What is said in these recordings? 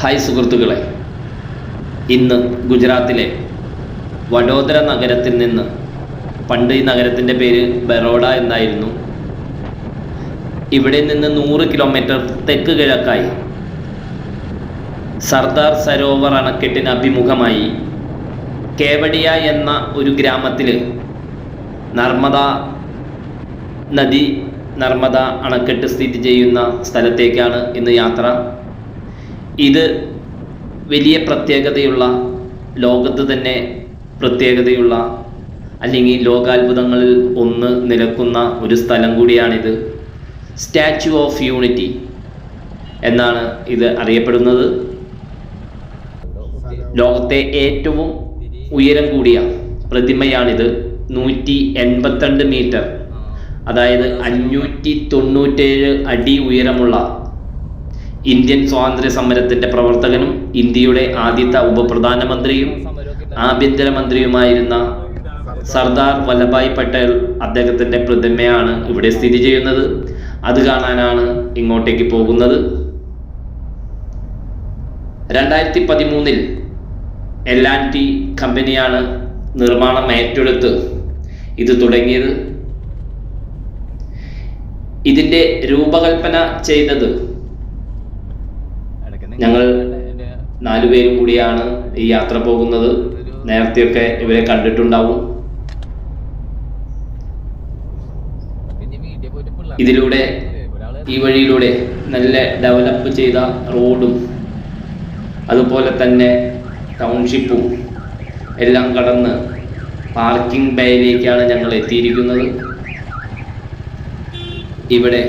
Hi സുഹൃത്തുക്കളെ, ഇന്ന് ഗുജറാത്തിലെ വഡോദര നഗരത്തിൽ നിന്ന്, പണ്ട് ഈ നഗരത്തിൻ്റെ പേര് ബറോഡ എന്നായിരുന്നു, ഇവിടെ നിന്ന് 100 കിലോമീറ്റർ തെക്ക് കിഴക്കായി സർദാർ സരോവർ അണക്കെട്ടിന് അഭിമുഖമായി കേവഡിയ എന്ന ഒരു ഗ്രാമത്തിൽ നർമ്മദ അണക്കെട്ട് സ്ഥിതി ചെയ്യുന്ന സ്ഥലത്തേക്കാണ് ഇന്ന് യാത്ര. ഇത് വലിയ പ്രത്യേകതയുള്ള, ലോകത്ത് തന്നെ പ്രത്യേകതയുള്ള അല്ലെങ്കിൽ ലോകാത്ഭുതങ്ങളിൽ ഒന്ന് നിലക്കുന്ന ഒരു സ്ഥലം കൂടിയാണിത്. സ്റ്റാച്യു ഓഫ് യൂണിറ്റി എന്നാണ് ഇത് അറിയപ്പെടുന്നത്. ലോകത്തെ ഏറ്റവും ഉയരം കൂടിയ പ്രതിമയാണിത്. 182 മീറ്റർ, അതായത് 597 അടി ഉയരമുള്ള ഇന്ത്യൻ സ്വാതന്ത്ര്യ സമരത്തിൻ്റെ പ്രവർത്തകനും ഇന്ത്യയുടെ ആദ്യത്തെ ഉപപ്രധാനമന്ത്രിയും ആഭ്യന്തരമന്ത്രിയുമായിരുന്ന സർദാർ വല്ലഭായ് പട്ടേൽ, അദ്ദേഹത്തിൻ്റെ പ്രതിമയാണ് ഇവിടെ സ്ഥിതി ചെയ്യുന്നത്. അത് കാണാനാണ് ഇങ്ങോട്ടേക്ക് പോകുന്നത്. 2013 L&T കമ്പനിയാണ് നിർമ്മാണം ഏറ്റെടുത്ത് ഇത് തുടങ്ങിയത്. ഇതിൻ്റെ രൂപകൽപ്പന ചെയ്തത് ഞങ്ങൾ 4 പേരും കൂടിയാണ് ഈ യാത്ര പോകുന്നത്. നേരത്തെയൊക്കെ ഇവരെ കണ്ടിട്ടുണ്ടാവും. ഇതിലൂടെ, ഈ വഴിയിലൂടെ നല്ല ഡെവലപ്പ് ചെയ്ത റോഡും അതുപോലെ തന്നെ ടൗൺഷിപ്പും എല്ലാം കടന്ന് പാർക്കിംഗ് ബേയിലേക്കാണ് ഞങ്ങൾ എത്തിയിരിക്കുന്നത്. ഇവിടെ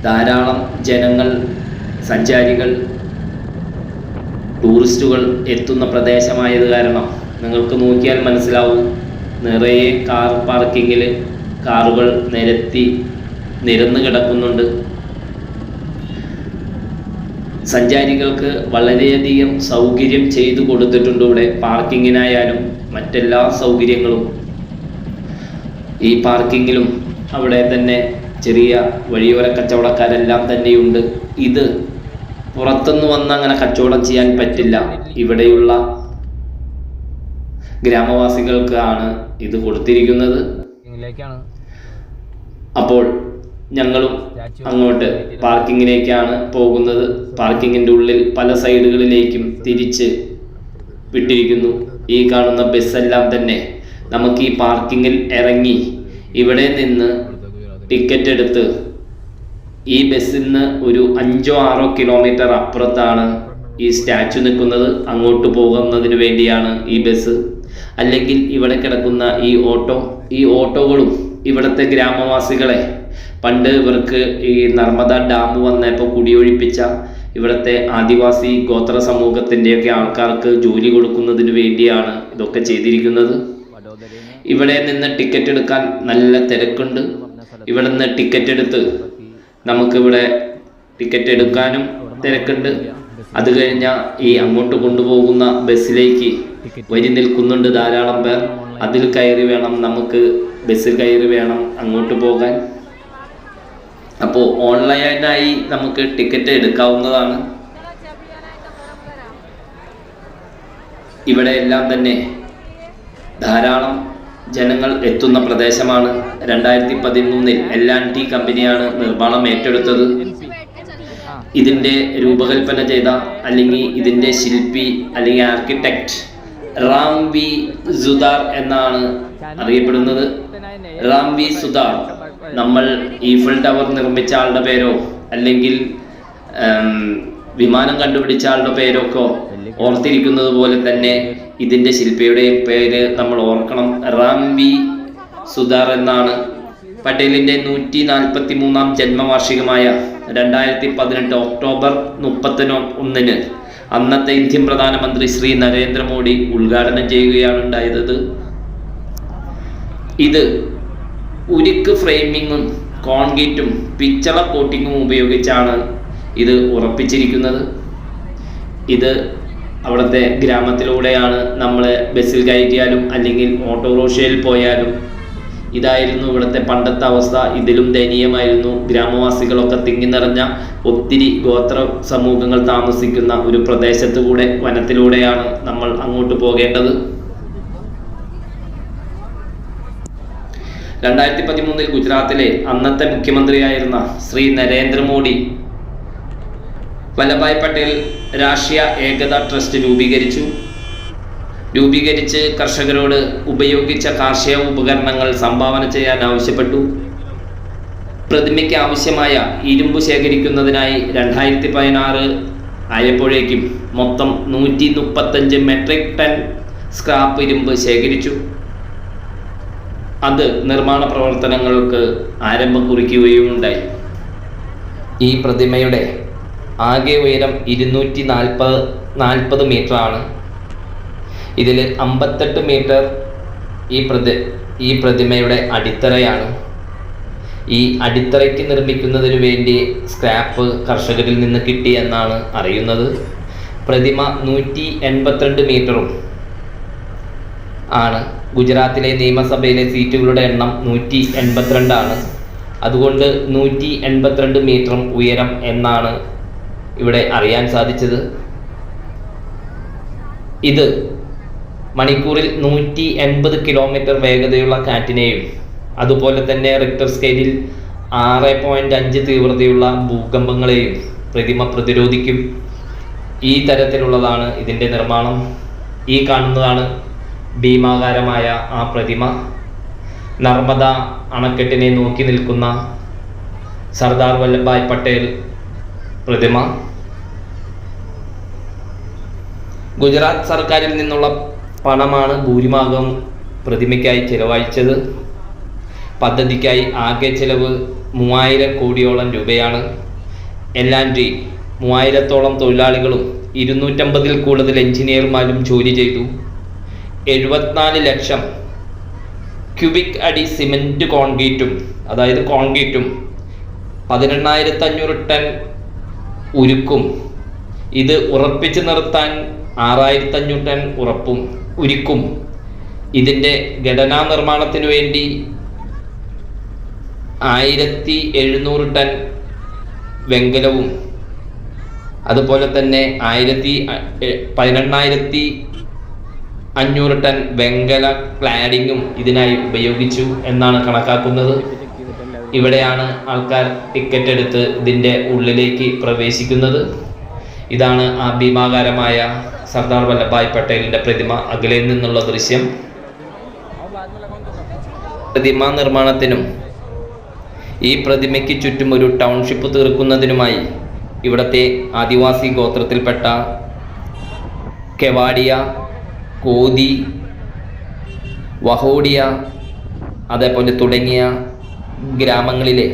ധാരാളം ജനങ്ങൾ, സഞ്ചാരികൾ, ടൂറിസ്റ്റുകൾ എത്തുന്ന പ്രദേശമായത് കാരണം നിങ്ങൾക്ക് നോക്കിയാൽ മനസ്സിലാവും, നിറയെ കാർ പാർക്കിങ്ങിൽ കാറുകൾ നിരന്ന് കിടക്കുന്നുണ്ട്. സഞ്ചാരികൾക്ക് വളരെയധികം സൗകര്യം ചെയ്തു കൊടുത്തിട്ടുണ്ട് ഇവിടെ. പാർക്കിങ്ങിനായാലും മറ്റെല്ലാ സൗകര്യങ്ങളും ഈ പാർക്കിങ്ങിലും അവിടെ തന്നെ ചെറിയ വഴിയോര കച്ചവടക്കാരെല്ലാം തന്നെയുണ്ട്. ഇത് പുറത്തുനിന്ന് വന്ന് അങ്ങനെ കച്ചവടം ചെയ്യാൻ പറ്റില്ല. ഇവിടെയുള്ള ഗ്രാമവാസികൾക്കാണ് ഇത് കൊടുത്തിരിക്കുന്നത്. അപ്പോൾ ഞങ്ങളും അങ്ങോട്ട് പാർക്കിങ്ങിലേക്കാണ് പോകുന്നത്. പാർക്കിങ്ങിൻ്റെ ഉള്ളിൽ പല സൈഡുകളിലേക്കും തിരിച്ച് വിട്ടിരിക്കുന്നു. ഈ കാണുന്ന ബസ്സെല്ലാം തന്നെ നമുക്ക് ഈ പാർക്കിങ്ങിൽ ഇറങ്ങി ഇവിടെ നിന്ന് ടിക്കറ്റ് എടുത്ത്, ഈ ബസ്സിൽ നിന്ന് ഒരു 5-6 കിലോമീറ്റർ അപ്പുറത്താണ് ഈ സ്റ്റാച്യു നിൽക്കുന്നത്. അങ്ങോട്ട് പോകുന്നതിന് വേണ്ടിയാണ് ഈ ബസ്. അല്ലെങ്കിൽ ഇവിടെ കിടക്കുന്ന ഈ ഓട്ടോകളും ഇവിടുത്തെ ഗ്രാമവാസികളെ, പണ്ട് ഇവർക്ക് ഈ നർമ്മദ ഡാം വന്നപ്പോൾ കുടിയൊഴിപ്പിച്ച ഇവിടുത്തെ ആദിവാസി ഗോത്ര സമൂഹത്തിൻ്റെയൊക്കെ ആൾക്കാർക്ക് ജോലി കൊടുക്കുന്നതിന് വേണ്ടിയാണ് ഇതൊക്കെ ചെയ്തിരിക്കുന്നത്. ഇവിടെ നിന്ന് ടിക്കറ്റ് എടുക്കാൻ നല്ല തിരക്കുണ്ട്. ഇവിടെ നിന്ന് ടിക്കറ്റ് എടുത്ത് നമുക്കിവിടെ ടിക്കറ്റ് എടുക്കാനും തിരക്കുണ്ട്. അത് കഴിഞ്ഞാൽ ഈ അങ്ങോട്ട് കൊണ്ടുപോകുന്ന ബസ്സിലേക്ക് വരി നിൽക്കുന്നുണ്ട് ധാരാളം പേർ. അതിൽ കയറി വേണം, നമുക്ക് ബസ്സിൽ കയറി വേണം അങ്ങോട്ട് പോകാൻ. അപ്പോൾ ഓൺലൈനായി നമുക്ക് ടിക്കറ്റ് എടുക്കാവുന്നതാണ്. ഇവിടെ എല്ലാം തന്നെ ധാരാളം ജനങ്ങൾ എത്തുന്ന പ്രദേശമാണ്. 2013 L&T കമ്പനിയാണ് നിർമ്മാണം ഏറ്റെടുത്തത്. ഇതിൻ്റെ രൂപകൽപ്പന ചെയ്ത, അല്ലെങ്കിൽ ഇതിൻ്റെ ശില്പി അല്ലെങ്കിൽ ആർക്കിടെക്ട് റാം വി സുതാർ എന്നാണ് അറിയപ്പെടുന്നത്. റാം വി സുതാർ, നമ്മൾ ഈഫൽ ടവർ നിർമ്മിച്ച ആളുടെ പേരോ അല്ലെങ്കിൽ വിമാനം കണ്ടുപിടിച്ച ആളുടെ പേരൊക്കെ ഓർത്തിരിക്കുന്നത് പോലെ തന്നെ ഇതിൻ്റെ ശില്പിയുടെയും പേര് നമ്മൾ ഓർക്കണം. റാം വി സുതാർ എന്നാണ്. പട്ടേലിൻ്റെ 143ാം ജന്മവാർഷികമായ 2018 ഒക്ടോബർ 31 അന്നത്തെ ഇന്ത്യൻ പ്രധാനമന്ത്രി ശ്രീ നരേന്ദ്രമോദി ഉദ്ഘാടനം ചെയ്യുകയാണ് ഉണ്ടായത്. ഇത് ഉരുക്ക് ഫ്രെയിമിങ്ങും കോൺക്രീറ്റും പിച്ചള കോട്ടിങ്ങും ഉപയോഗിച്ചാണ് ഇത് ഉറപ്പിച്ചിരിക്കുന്നത്. ഇത് അവിടുത്തെ ഗ്രാമത്തിലൂടെയാണ് നമ്മൾ ബസ്സിൽ കയറ്റിയാലും അല്ലെങ്കിൽ ഓട്ടോറിക്ഷയിൽ പോയാലും ഇതായിരുന്നു ഇവിടുത്തെ പണ്ടത്തെ അവസ്ഥ. ഇതിലും ദയനീയമായിരുന്നു. ഗ്രാമവാസികളൊക്കെ തിങ്ങി നിറഞ്ഞ ഒത്തിരി ഗോത്ര സമൂഹങ്ങൾ താമസിക്കുന്ന ഒരു പ്രദേശത്തുകൂടെ, വനത്തിലൂടെയാണ് നമ്മൾ അങ്ങോട്ട് പോകേണ്ടത്. 2013 ഗുജറാത്തിലെ അന്നത്തെ മുഖ്യമന്ത്രിയായിരുന്ന ശ്രീ നരേന്ദ്രമോദി വല്ലഭായ് പട്ടേൽ രാഷ്ട്രീയ ഏകതാ ട്രസ്റ്റ് രൂപീകരിച്ച് കർഷകരോട് ഉപയോഗിച്ച കാർഷിക ഉപകരണങ്ങൾ സംഭാവന ചെയ്യാൻ ആവശ്യപ്പെട്ടു. പ്രതിമയ്ക്ക് ആവശ്യമായ ഇരുമ്പ് ശേഖരിക്കുന്നതിനായി 2016 ആയപ്പോഴേക്കും മൊത്തം 135 മെട്രിക് ടൺ സ്ക്രാപ്പ് ഇരുമ്പ് ശേഖരിച്ചു. അത് നിർമ്മാണ പ്രവർത്തനങ്ങൾക്ക് ആരംഭം കുറിക്കുകയുമുണ്ടായി. ഈ പ്രതിമയുടെ ആകെ ഉയരം 240 മീറ്റർ ആണ്. ഇതിൽ 58 മീറ്റർ ഈ പ്രതിമയുടെ അടിത്തറയാണ്. ഈ അടിത്തറയ്ക്ക് നിർമ്മിക്കുന്നതിന് വേണ്ടി സ്ക്രാപ്പ് കർഷകരിൽ നിന്ന് കിട്ടി എന്നാണ് അറിയുന്നത്. പ്രതിമ 182 മീറ്ററും ആണ്. ഗുജറാത്തിലെ നിയമസഭയിലെ സീറ്റുകളുടെ എണ്ണം 182 ആണ്. അതുകൊണ്ട് 182 മീറ്ററും ഉയരം എന്നാണ് ഇവിടെ അറിയാൻ സാധിച്ചത്. ഇത് മണിക്കൂറിൽ 180 കിലോമീറ്റർ വേഗതയുള്ള കാറ്റിനെയും അതുപോലെ തന്നെ റിക്ടർ സ്കെയിലിൽ 6.5 തീവ്രതയുള്ള ഭൂകമ്പങ്ങളെയും പ്രതിമ പ്രതിരോധിക്കും. ഈ തരത്തിലുള്ളതാണ് ഇതിൻ്റെ നിർമ്മാണം. ഈ കാണുന്നതാണ് ഭീമാകാരമായ ആ പ്രതിമ. നർമ്മദ അണക്കെട്ടിനെ നോക്കി നിൽക്കുന്ന സർദാർ വല്ലഭായ് പട്ടേൽ പ്രതിമ. ഗുജറാത്ത് സർക്കാരിൽ നിന്നുള്ള പണമാണ് ഭൂരിഭാഗം പ്രതിമയ്ക്കായി ചിലവഴിച്ചത്. പദ്ധതിക്കായി ആകെ ചിലവ് 3000 കോടിയോളം രൂപയാണ്. L&T 3000-ഓളം തൊഴിലാളികളും 250-ൽ കൂടുതൽ എഞ്ചിനീയർമാരും ജോലി ചെയ്തു. 74 ലക്ഷം ക്യൂബിക് അടി സിമൻറ്റ് കോൺക്രീറ്റും 18,500 ടൺ ഉരുക്കും, ഇത് ഉറപ്പിച്ചു നിർത്താൻ 6,500 ടൺ ഉരുക്കും, ഇതിൻ്റെ ഘടനാ നിർമ്മാണത്തിനു വേണ്ടി 1,700 ടൺ വെങ്കലവും അതുപോലെ തന്നെ 18,500 ടൺ വെങ്കല ക്ലാഡിങ്ങും ഇതിനായി ഉപയോഗിച്ചു എന്നാണ് കണക്കാക്കുന്നത്. ഇവിടെയാണ് ആൾക്കാർ ടിക്കറ്റ് എടുത്ത് ഇതിൻ്റെ ഉള്ളിലേക്ക് പ്രവേശിക്കുന്നത്. ഇതാണ് ആ ഭീമാകാരമായ സർദാർ വല്ലഭായ് പട്ടേലിൻ്റെ പ്രതിമ അകലെ നിന്നുള്ള ദൃശ്യം. പ്രതിമാ നിർമ്മാണത്തിനും ഈ പ്രതിമയ്ക്ക് ചുറ്റും ഒരു ടൗൺഷിപ്പ് തീർക്കുന്നതിനുമായി ഇവിടുത്തെ ആദിവാസി ഗോത്രത്തിൽപ്പെട്ട കെവാഡിയ, കോതി, വഹോഡിയ അതേപോലെ തുടങ്ങിയ ഗ്രാമങ്ങളിലെ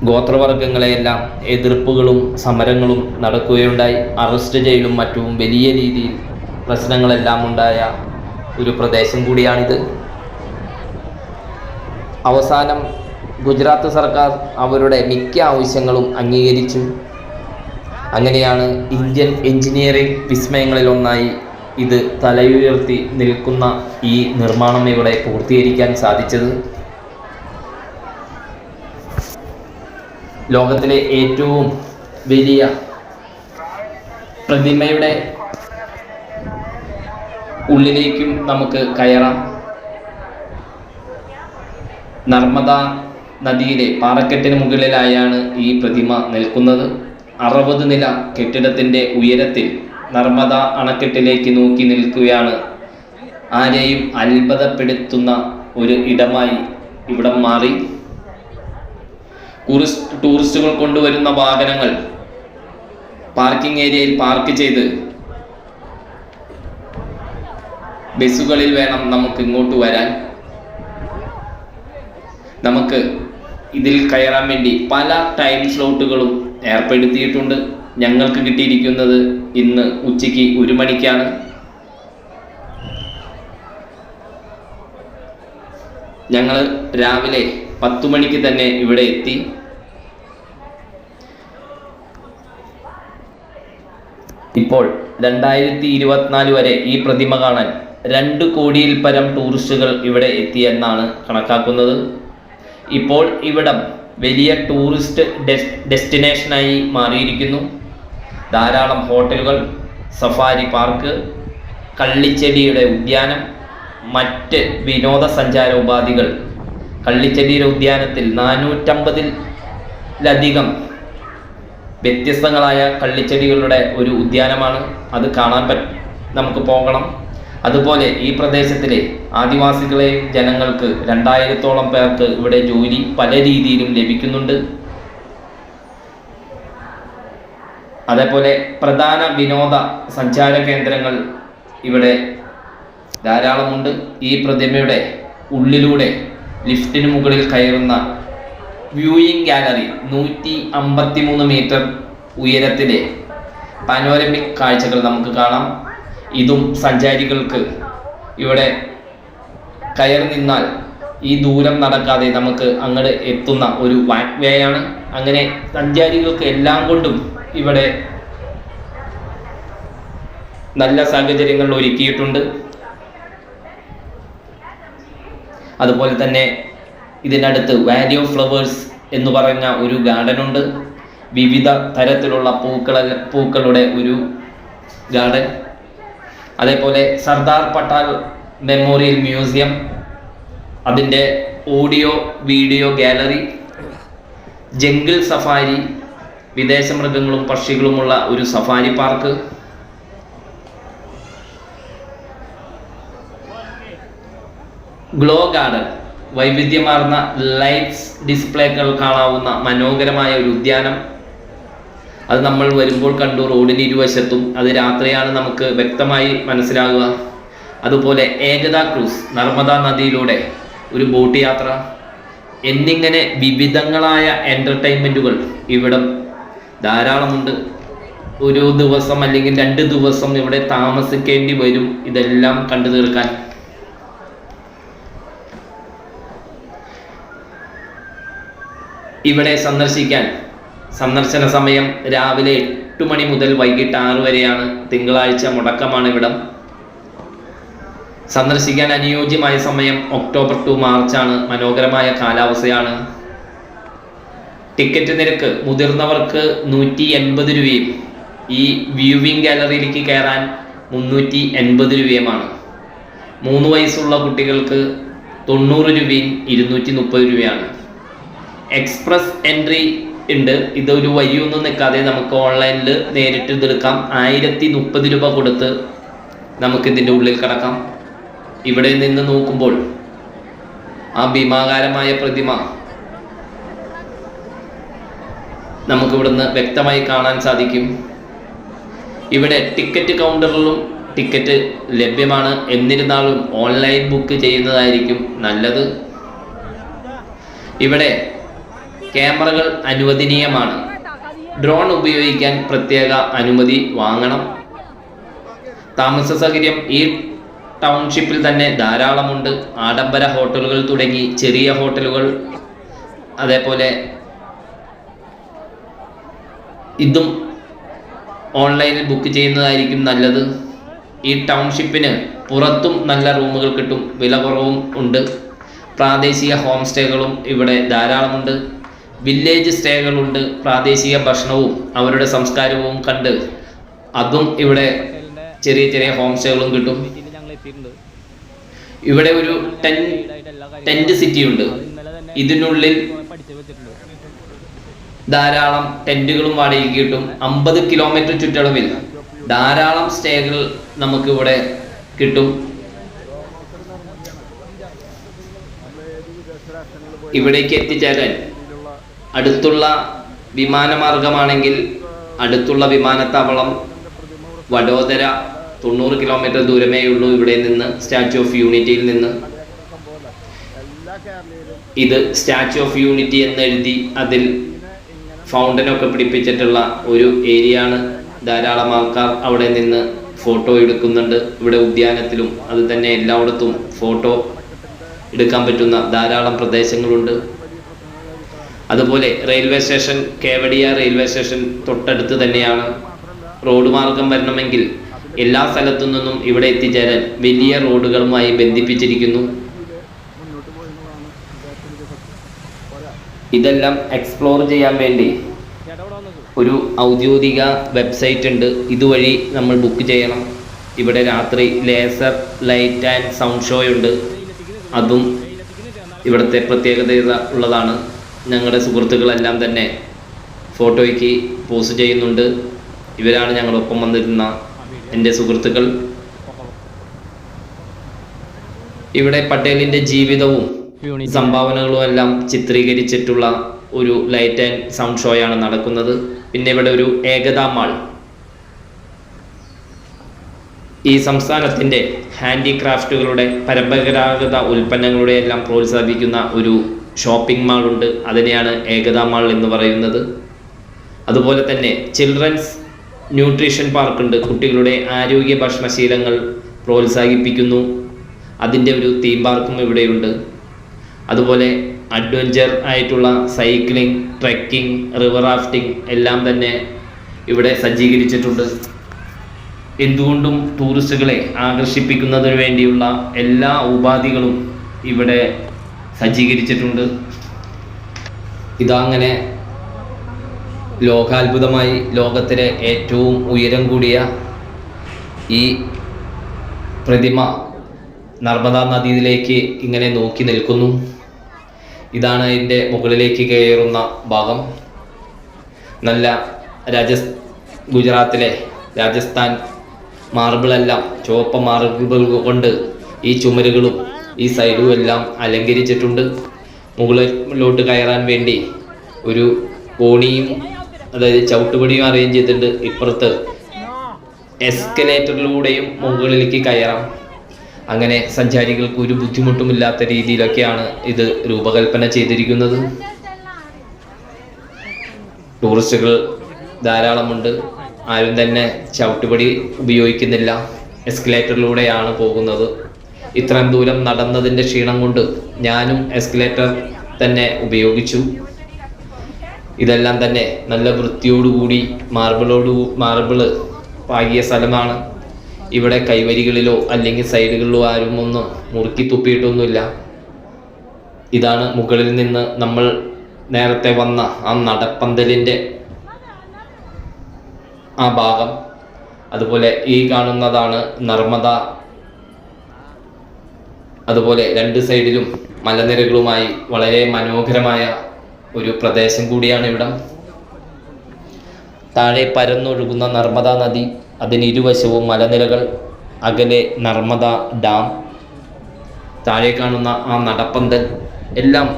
ഗോത്രവർഗങ്ങളെയെല്ലാം എതിർപ്പുകളും സമരങ്ങളും നടക്കുകയുണ്ടായി. അറസ്റ്റ് ചെയ്യലും മറ്റും വലിയ രീതിയിൽ പ്രശ്നങ്ങളെല്ലാം ഉണ്ടായ ഒരു പ്രദേശം കൂടിയാണിത്. അവസാനം ഗുജറാത്ത് സർക്കാർ അവരുടെ മിക്ക ആവശ്യങ്ങളും അംഗീകരിച്ചു. അങ്ങനെയാണ് ഇന്ത്യൻ എഞ്ചിനീയറിംഗ് വിസ്മയങ്ങളിലൊന്നായി ഇത് തലയുയർത്തി നിൽക്കുന്ന ഈ നിർമ്മാണം ഇവിടെ പൂർത്തീകരിക്കാൻ സാധിച്ചത്. ലോകത്തിലെ ഏറ്റവും വലിയ പ്രതിമയുടെ ഉള്ളിലേക്കും നമുക്ക് കയറാം. നർമ്മദ നദിയിലെ പാറക്കെട്ടിന് മുകളിലായാണ് ഈ പ്രതിമ നിൽക്കുന്നത്. 60 നില കെട്ടിടത്തിൻ്റെ ഉയരത്തിൽ നർമ്മദ അണക്കെട്ടിലേക്ക് നോക്കി നിൽക്കുകയാണ്. ആരെയും അത്ഭുതപ്പെടുത്തുന്ന ഒരു ഇടമായി ഇവിടം മാറി. ടൂറിസ്റ്റുകൾ കൊണ്ടുവരുന്ന വാഹനങ്ങൾ പാർക്കിംഗ് ഏരിയയിൽ പാർക്ക് ചെയ്ത് ബസ്സുകളിൽ വേണം നമുക്ക് ഇങ്ങോട്ട് വരാൻ. നമുക്ക് ഇതിൽ കയറാൻ വേണ്ടി പല ടൈം സ്ലോട്ടുകളും ഏർപ്പെടുത്തിയിട്ടുണ്ട്. ഞങ്ങൾക്ക് കിട്ടിയിരിക്കുന്നത് ഇന്ന് ഉച്ചയ്ക്ക് 1 മണിക്കാണ്. ഞങ്ങൾ രാവിലെ 10 മണിക്ക് തന്നെ ഇവിടെ എത്തി. ഇപ്പോൾ 2024 വരെ ഈ പ്രതിമ കാണാൻ 2 കോടിയിൽ പരം ടൂറിസ്റ്റുകൾ ഇവിടെ എത്തിയെന്നാണ് കണക്കാക്കുന്നത്. ഇപ്പോൾ ഇവിടം വലിയ ടൂറിസ്റ്റ് ഡെസ്റ്റിനേഷനായി മാറിയിരിക്കുന്നു. ധാരാളം ഹോട്ടലുകൾ, സഫാരി പാർക്ക്, കള്ളിച്ചെടിയുടെ ഉദ്യാനം, മറ്റ് വിനോദസഞ്ചാര ഉപാധികൾ. കള്ളിച്ചെടിയുടെ ഉദ്യാനത്തിൽ 450-ലധികം വ്യത്യസ്തങ്ങളായ കള്ളിച്ചെടികളുടെ ഒരു ഉദ്യാനമാണ്. അത് കാണാൻ നമുക്ക് പോകണം. അതുപോലെ ഈ പ്രദേശത്തിലെ ആദിവാസികളെയും ജനങ്ങൾക്ക് 2000-ഓളം പേർക്ക് ഇവിടെ ജോലി പല രീതിയിലും ലഭിക്കുന്നുണ്ട്. അതേപോലെ പ്രധാന വിനോദ സഞ്ചാര കേന്ദ്രങ്ങൾ ഇവിടെ ധാരാളമുണ്ട്. ഈ പ്രതിമയുടെ ഉള്ളിലൂടെ ലിഫ്റ്റിന് മുകളിൽ കയറുന്ന വ്യൂയിങ് ഗാലറി 153 മീറ്റർ ഉയരത്തിലെ പാനോരമിക് കാഴ്ചകൾ നമുക്ക് കാണാം. ഇതും സഞ്ചാരികൾക്ക് ഇവിടെ കയറി നിന്നാൽ ഈ ദൂരം നടക്കാതെ നമുക്ക് അങ്ങോട്ട് എത്തുന്ന ഒരു വാക്ക് വേ ആണ്. അങ്ങനെ സഞ്ചാരികൾക്ക് എല്ലാം കൊണ്ടും ഇവിടെ നല്ല സാഹചര്യങ്ങൾ ഒരുക്കിയിട്ടുണ്ട്. അതുപോലെ തന്നെ ഇതിനടുത്ത് വാലി ഓഫ് ഫ്ലവേഴ്സ് എന്ന് പറഞ്ഞ ഒരു ഗാർഡനുണ്ട്. വിവിധ തരത്തിലുള്ള പൂക്കളുടെ ഒരു ഗാർഡൻ. അതേപോലെ സർദാർ പട്ടാൽ മെമ്മോറിയൽ മ്യൂസിയം, അതിൻ്റെ audio video gallery, jungle safari, വിദേശ മൃഗങ്ങളും പക്ഷികളുമുള്ള ഒരു സഫാരി പാർക്ക്, ഗ്ലോ ഗാർഡൻ, വൈവിധ്യമാർന്ന ലൈറ്റ്സ് ഡിസ്പ്ലേകൾ കാണാവുന്ന മനോഹരമായ ഒരു ഉദ്യാനം. അത് നമ്മൾ വരുമ്പോൾ കണ്ടു. റോഡിന് ഇരുവശത്തും. അത് രാത്രിയാണ് നമുക്ക് വ്യക്തമായി മനസ്സിലാകുക. അതുപോലെ ഏകതാ ക്രൂസ്, നർമ്മദാ നദിയിലൂടെ ഒരു ബോട്ട് യാത്ര എന്നിങ്ങനെ വിവിധങ്ങളായ എൻ്റർടൈൻമെൻറ്റുകൾ ഇവിടം ധാരാളമുണ്ട്. ഒരു ദിവസം അല്ലെങ്കിൽ 2 ദിവസം ഇവിടെ താമസിക്കേണ്ടി വരും ഇതെല്ലാം കണ്ടു തീർക്കാൻ. ഇവിടെ സന്ദർശന സമയം രാവിലെ 8 മണി മുതൽ വൈകിട്ട് 6 വരെയാണ്. തിങ്കളാഴ്ച മുടക്കമാണ് ഇവിടം. സന്ദർശിക്കാൻ അനുയോജ്യമായ സമയം ഒക്ടോബർ ടു മാർച്ചാണ്. മനോഹരമായ കാലാവസ്ഥയാണ്. ടിക്കറ്റ് നിരക്ക് മുതിർന്നവർക്ക് 180 രൂപയും ഈ വ്യൂവിംഗ് ഗാലറിയിലേക്ക് കയറാൻ 380 രൂപയുമാണ്. 3 വയസ്സുള്ള കുട്ടികൾക്ക് 90 രൂപയും 230 രൂപയാണ്. എക്സ്പ്രസ് എൻട്രി ഉണ്ട്. ഇതൊരു വരിയൊന്നും നിൽക്കാതെ നമുക്ക് ഓൺലൈനിൽ നേരിട്ട് ഇതെടുക്കാം. 1030 രൂപ കൊടുത്ത് നമുക്കിതിൻ്റെ ഉള്ളിൽ കിടക്കാം. ഇവിടെ നിന്ന് നോക്കുമ്പോൾ ആ ഭീമാകാരമായ പ്രതിമ നമുക്കിവിടുന്ന് വ്യക്തമായി കാണാൻ സാധിക്കും. ഇവിടെ ടിക്കറ്റ് കൗണ്ടറിലും ടിക്കറ്റ് ലഭ്യമാണ്. എന്നിരുന്നാലും ഓൺലൈൻ ബുക്ക് ചെയ്യുന്നതായിരിക്കും നല്ലത്. ഇവിടെ ക്യാമറകൾ അനുവദനീയമാണ്. ഡ്രോൺ ഉപയോഗിക്കാൻ പ്രത്യേക അനുമതി വാങ്ങണം. താമസ സൗകര്യം ഈ ടൗൺഷിപ്പിൽ തന്നെ ധാരാളമുണ്ട്. ആഡംബര ഹോട്ടലുകൾ തുടങ്ങി ചെറിയ ഹോട്ടലുകൾ, അതേപോലെ ഇതും ഓൺലൈനിൽ ബുക്ക് ചെയ്യുന്നതായിരിക്കും നല്ലത്. ഈ ടൗൺഷിപ്പിന് പുറത്തും നല്ല റൂമുകൾ കിട്ടും. വില കുറവും ഉണ്ട്. പ്രാദേശിക ഹോം സ്റ്റേകളും ഇവിടെ ധാരാളമുണ്ട്. വില്ലേജ് സ്റ്റേകളുണ്ട്. പ്രാദേശിക ഭക്ഷണവും അവരുടെ സംസ്കാരവും കണ്ട് അതും ഇവിടെ ചെറിയ ചെറിയ ഹോം സ്റ്റേകളും കിട്ടും. ഇവിടെ ഒരു ടെന്റ് സിറ്റി ഉണ്ട്. ഇതിനുള്ളിൽ ധാരാളം ടെന്റുകളും വാടകയ്ക്ക് കിട്ടും. 50 കിലോമീറ്റർ ചുറ്റളവിൽ ധാരാളം സ്റ്റേകൾ നമുക്കിവിടെ കിട്ടും. ഇവിടേക്ക് എത്തിച്ചേരാൻ അടുത്തുള്ള വിമാനമാർഗമാണെങ്കിൽ അടുത്തുള്ള വിമാനത്താവളം വഡോദര 90 കിലോമീറ്റർ ദൂരമേ ഉള്ളൂ ഇവിടെ നിന്ന്, സ്റ്റാച്യു ഓഫ് യൂണിറ്റിയിൽ നിന്ന്. ഇത് സ്റ്റാച്യു ഓഫ് യൂണിറ്റി എന്നെഴുതി അതിൽ ഫൗണ്ടനൊക്കെ പിടിപ്പിച്ചിട്ടുള്ള ഒരു ഏരിയ ആണ്. ധാരാളം ആൾക്കാർ അവിടെ നിന്ന് ഫോട്ടോ എടുക്കുന്നുണ്ട്. ഇവിടെ ഉദ്യാനത്തിലും അത് തന്നെ എല്ലായിടത്തും ഫോട്ടോ എടുക്കാൻ പറ്റുന്ന ധാരാളം പ്രദേശങ്ങളുണ്ട്. അതുപോലെ റെയിൽവേ സ്റ്റേഷൻ, കേവടിയ റെയിൽവേ സ്റ്റേഷൻ തൊട്ടടുത്ത് തന്നെയാണ്. റോഡ് മാർഗം വരണമെങ്കിൽ എല്ലാ സ്ഥലത്തു നിന്നും ഇവിടെ എത്തിച്ചേരാൻ വലിയ റോഡുകളുമായി ബന്ധിപ്പിച്ചിരിക്കുന്നു. ഇതെല്ലാം എക്സ്പ്ലോർ ചെയ്യാൻ വേണ്ടി ഒരു ഔദ്യോഗിക വെബ്സൈറ്റ് ഉണ്ട്. ഇതുവഴി നമ്മൾ ബുക്ക് ചെയ്യണം. ഇവിടെ രാത്രി laser light and sound show ഉണ്ട്. അതും ഇവിടുത്തെ പ്രത്യേകത ഉള്ളതാണ്. ഞങ്ങളുടെ സുഹൃത്തുക്കളെല്ലാം തന്നെ ഫോട്ടോയ്ക്ക് പോസ്റ്റ് ചെയ്യുന്നുണ്ട്. ഇവരാണ് ഞങ്ങളൊപ്പം വന്നിരുന്ന എൻ്റെ സുഹൃത്തുക്കൾ. ഇവിടെ പട്ടേലിൻ്റെ ജീവിതവും സംഭാവനകളും എല്ലാം ചിത്രീകരിച്ചിട്ടുള്ള ഒരു ലൈറ്റ് ആൻഡ് സൗണ്ട് ഷോയാണ് നടക്കുന്നത്. പിന്നെ ഇവിടെ ഒരു ഏകതാ മാൾ, ഈ സംസ്ഥാനത്തിൻ്റെ ഹാൻഡിക്രാഫ്റ്റുകളുടെ പരമ്പരാഗത ഉൽപ്പന്നങ്ങളുടെ എല്ലാം പ്രോത്സാഹിപ്പിക്കുന്ന ഒരു ഷോപ്പിംഗ് മാൾ ഉണ്ട്. അതിനെയാണ് ഏകതാ മാൾ എന്ന് പറയുന്നത്. അതുപോലെ തന്നെ ചിൽഡ്രൻസ് ന്യൂട്രീഷൻ പാർക്ക് ഉണ്ട്. കുട്ടികളുടെ ആരോഗ്യ ഭക്ഷണശീലങ്ങൾ പ്രോത്സാഹിപ്പിക്കുന്നു. അതിൻ്റെ ഒരു തീം പാർക്കും ഇവിടെയുണ്ട്. അതുപോലെ അഡ്വഞ്ചർ ആയിട്ടുള്ള സൈക്ലിംഗ്, ട്രെക്കിംഗ്, റിവർ റാഫ്റ്റിംഗ് എല്ലാം തന്നെ ഇവിടെ സജ്ജീകരിച്ചിട്ടുണ്ട്. എന്തുകൊണ്ടും ടൂറിസ്റ്റുകളെ ആകർഷിപ്പിക്കുന്നതിന് വേണ്ടിയുള്ള എല്ലാ ഉപാധികളും ഇവിടെ സജ്ജീകരിച്ചിട്ടുണ്ട്. ഇതങ്ങനെ ലോകാത്ഭുതമായി ലോകത്തിലെ ഏറ്റവും ഉയരം കൂടിയ ഈ പ്രതിമ നർമ്മദാ നദിയിലേക്ക് ഇങ്ങനെ നോക്കി നിൽക്കുന്നു. ഇതാണ് അതിൻ്റെ മുകളിലേക്ക് കയറുന്ന ഭാഗം. നല്ല ഗുജറാത്തിലെ രാജസ്ഥാൻ മാർബിളെല്ലാം ചുവപ്പ മാർബിൾ കൊണ്ട് ഈ ചുമരുകളും ഈ സൈഡും എല്ലാം അലങ്കരിച്ചിട്ടുണ്ട്. മുകളിലോട്ട് കയറാൻ വേണ്ടി ഒരു കോണിയും അതായത് ചവിട്ടുപടിയും അറേഞ്ച് ചെയ്തിട്ടുണ്ട്. ഇപ്പുറത്ത് എസ്കലേറ്ററിലൂടെയും മുകളിലേക്ക് കയറാം. അങ്ങനെ സഞ്ചാരികൾക്ക് ഒരു ബുദ്ധിമുട്ടുമില്ലാത്ത രീതിയിലൊക്കെയാണ് ഇത് രൂപകൽപ്പന ചെയ്തിരിക്കുന്നത്. ടൂറിസ്റ്റുകൾ ധാരാളമുണ്ട്. ആരും തന്നെ ചവിട്ടുപടി ഉപയോഗിക്കുന്നില്ല, എസ്കലേറ്ററിലൂടെയാണ് പോകുന്നത്. ഇത്രയും ദൂരം നടന്നതിൻ്റെ ക്ഷീണം കൊണ്ട് ഞാനും എസ്കലേറ്റർ തന്നെ ഇതെല്ലാം തന്നെ നല്ല വൃത്തിയോടുകൂടി മാർബിള് പാകിയ സ്ഥലമാണ്. ഇവിടെ കൈവരികളിലോ അല്ലെങ്കിൽ സൈഡുകളിലോ ആരും ഒന്നും മുറുക്കി തുപ്പിയിട്ടൊന്നുമില്ല. ഇതാണ് മുകളിൽ നിന്ന് നമ്മൾ നേരത്തെ വന്ന ആ നടപ്പന്തലിൻ്റെ ആ ഭാഗം. അതുപോലെ ഈ കാണുന്നതാണ് നർമ്മദ. അതുപോലെ രണ്ട് സൈഡിലും മലനിരകളുമായി വളരെ മനോഹരമായ ഒരു പ്രദേശം കൂടിയാണ് ഇവിടം. താഴെ പരന്നൊഴുകുന്ന നർമ്മദാ നദി, അതിന് ഇരുവശവും മലനിരകൾ, അകലെ നർമ്മദ ഡാം, താഴെ കാണുന്ന ആ നടപ്പന്തൽ എല്ലാം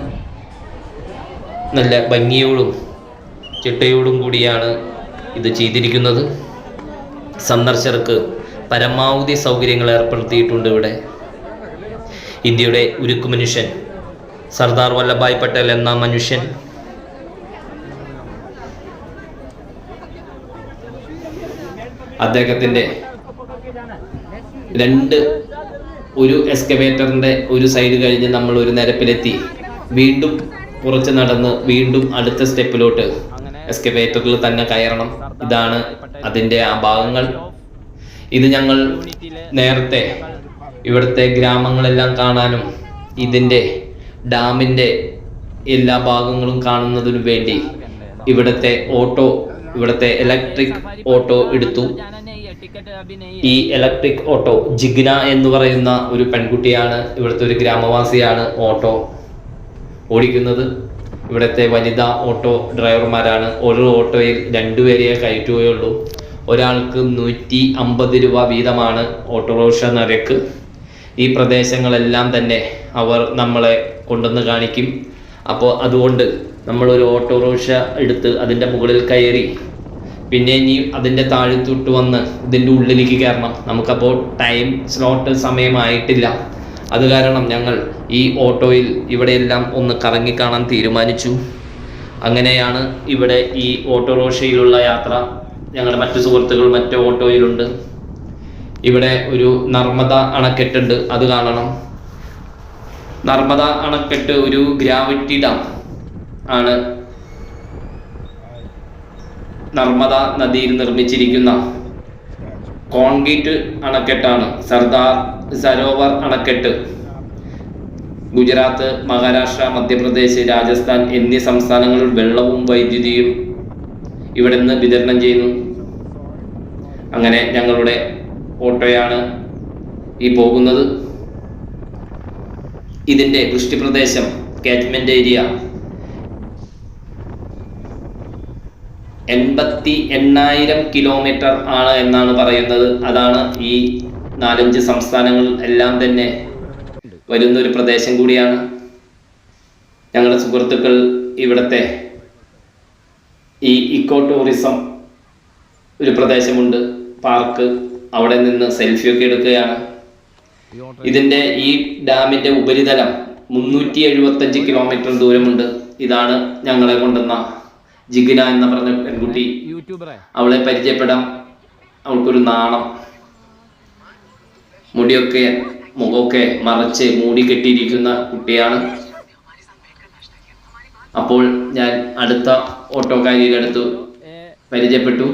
നല്ല ഭംഗിയോടും ചിട്ടയോടും കൂടിയാണ് ഇത് ചെയ്തിരിക്കുന്നത്. സന്ദർശകർക്ക് പരമാവധി സൗകര്യങ്ങൾ ഏർപ്പെടുത്തിയിട്ടുണ്ട് ഇവിടെ. ഇന്ത്യയുടെ ഉരുക്കു മനുഷ്യൻ സർദാർ വല്ലഭായ് പട്ടേൽ എന്ന മനുഷ്യൻ അദ്ദേഹത്തിൻ്റെ ഒരു എക്സ്കവേറ്ററിൻ്റെ ഒരു സൈഡ് കഴിഞ്ഞ് നമ്മൾ ഒരു നിരപ്പിലെത്തി വീണ്ടും കുറച്ച് നടന്ന് വീണ്ടും അടുത്ത സ്റ്റെപ്പിലോട്ട് എക്സ്കവേറ്ററിൽ തന്നെ കയറണം. ഇതാണ് അതിൻ്റെ ആ ഭാഗങ്ങൾ. ഇത് ഞങ്ങൾ നേരത്തെ ഇവിടുത്തെ ഗ്രാമങ്ങളെല്ലാം കാണാനും ഇതിൻ്റെ ഡാമിൻ്റെ എല്ലാ ഭാഗങ്ങളും കാണുന്നതിനു വേണ്ടി ഇവിടുത്തെ ഇലക്ട്രിക് ഓട്ടോ എടുത്തു. ഈ ഇലക്ട്രിക് ഓട്ടോ ജിഗ്ന എന്ന് പറയുന്ന ഒരു പെൺകുട്ടിയാണ്, ഇവിടുത്തെ ഒരു ഗ്രാമവാസിയാണ് ഓട്ടോ ഓടിക്കുന്നത്. ഇവിടുത്തെ വനിതാ ഓട്ടോ ഡ്രൈവർമാരാണ്. ഒരു ഓട്ടോയിൽ 2 പേരെ കയറ്റുകയുള്ളൂ. ഒരാൾക്ക് 150 രൂപ വീതമാണ് ഓട്ടോറിക്ഷ നിരക്ക്. ഈ പ്രദേശങ്ങളെല്ലാം തന്നെ അവർ നമ്മളെ കൊണ്ടുവന്ന് കാണിക്കും. അപ്പോൾ അതുകൊണ്ട് നമ്മളൊരു ഓട്ടോറിക്ഷ എടുത്ത് അതിൻ്റെ മുകളിൽ കയറി പിന്നെ ഇനി അതിൻ്റെ താഴത്തോട്ട് വന്ന് ഇതിൻ്റെ ഉള്ളിലേക്ക് കയറണം. നമുക്കപ്പോൾ ടൈം സ്ലോട്ട് സമയമായിട്ടില്ല. അത് കാരണം ഞങ്ങൾ ഈ ഓട്ടോയിൽ ഇവിടെയെല്ലാം ഒന്ന് കറങ്ങിക്കാണാൻ തീരുമാനിച്ചു. അങ്ങനെയാണ് ഇവിടെ ഈ ഓട്ടോറിക്ഷയിലുള്ള യാത്ര. ഞങ്ങളുടെ മറ്റു സുഹൃത്തുക്കൾ മറ്റു ഓട്ടോയിലുണ്ട്. ഇവിടെ ഒരു നർമ്മദ അണക്കെട്ടുണ്ട്, അത് കാണണം. നർമ്മദ അണക്കെട്ട് ഒരു ഗ്രാവിറ്റി ഡാം ആണ്. നർമ്മദ നദിയിൽ നിർമ്മിച്ചിരിക്കുന്ന കോൺക്രീറ്റ് അണക്കെട്ടാണ്. സർദാർ സരോവർ അണക്കെട്ട് ഗുജറാത്ത്, മഹാരാഷ്ട്ര, മധ്യപ്രദേശ്, രാജസ്ഥാൻ എന്നീ സംസ്ഥാനങ്ങളിൽ വെള്ളവും വൈദ്യുതിയും ഇവിടെ നിന്ന് വിതരണം ചെയ്യുന്നു. അങ്ങനെ ഞങ്ങളുടെ ഓട്ടോയാണ് ഈ പോകുന്നത്. ഇതിൻ്റെ വൃഷ്ടിപ്രദേശം കാച്ച്മെന്റ് ഏരിയ 88,000 കിലോമീറ്റർ ആണ് എന്നാണ് പറയുന്നത്. അതാണ് ഈ 4-5 സംസ്ഥാനങ്ങൾ എല്ലാം തന്നെ വരുന്നൊരു പ്രദേശം കൂടിയാണ്. ഞങ്ങളുടെ സുഹൃത്തുക്കൾ ഇവിടുത്തെ ഈ ഇക്കോ ടൂറിസം ഒരു പ്രദേശമുണ്ട്, പാർക്ക്, അവിടെ നിന്ന് സെൽഫിയൊക്കെ എടുക്കുകയാണ്. ഇതിൻ്റെ ഈ ഡാമിൻ്റെ ഉപരിതലം 375 കിലോമീറ്റർ ദൂരമുണ്ട്. ഇതാണ് ഞങ്ങളെ കൊണ്ടുവന്ന ജിഗ്ന എന്ന് പറഞ്ഞ പെൺകുട്ടി. അവളെ പരിചയപ്പെടാം. അവൾക്കൊരു നാണം, മുടിയൊക്കെ മുഖമൊക്കെ മറച്ച് മൂടി കെട്ടിയിരിക്കുന്ന കുട്ടിയാണ്. അപ്പോൾ ഞാൻ അടുത്ത ഓട്ടോക്കാരിയുടെ അടുത്ത് പരിചയപ്പെട്ടു.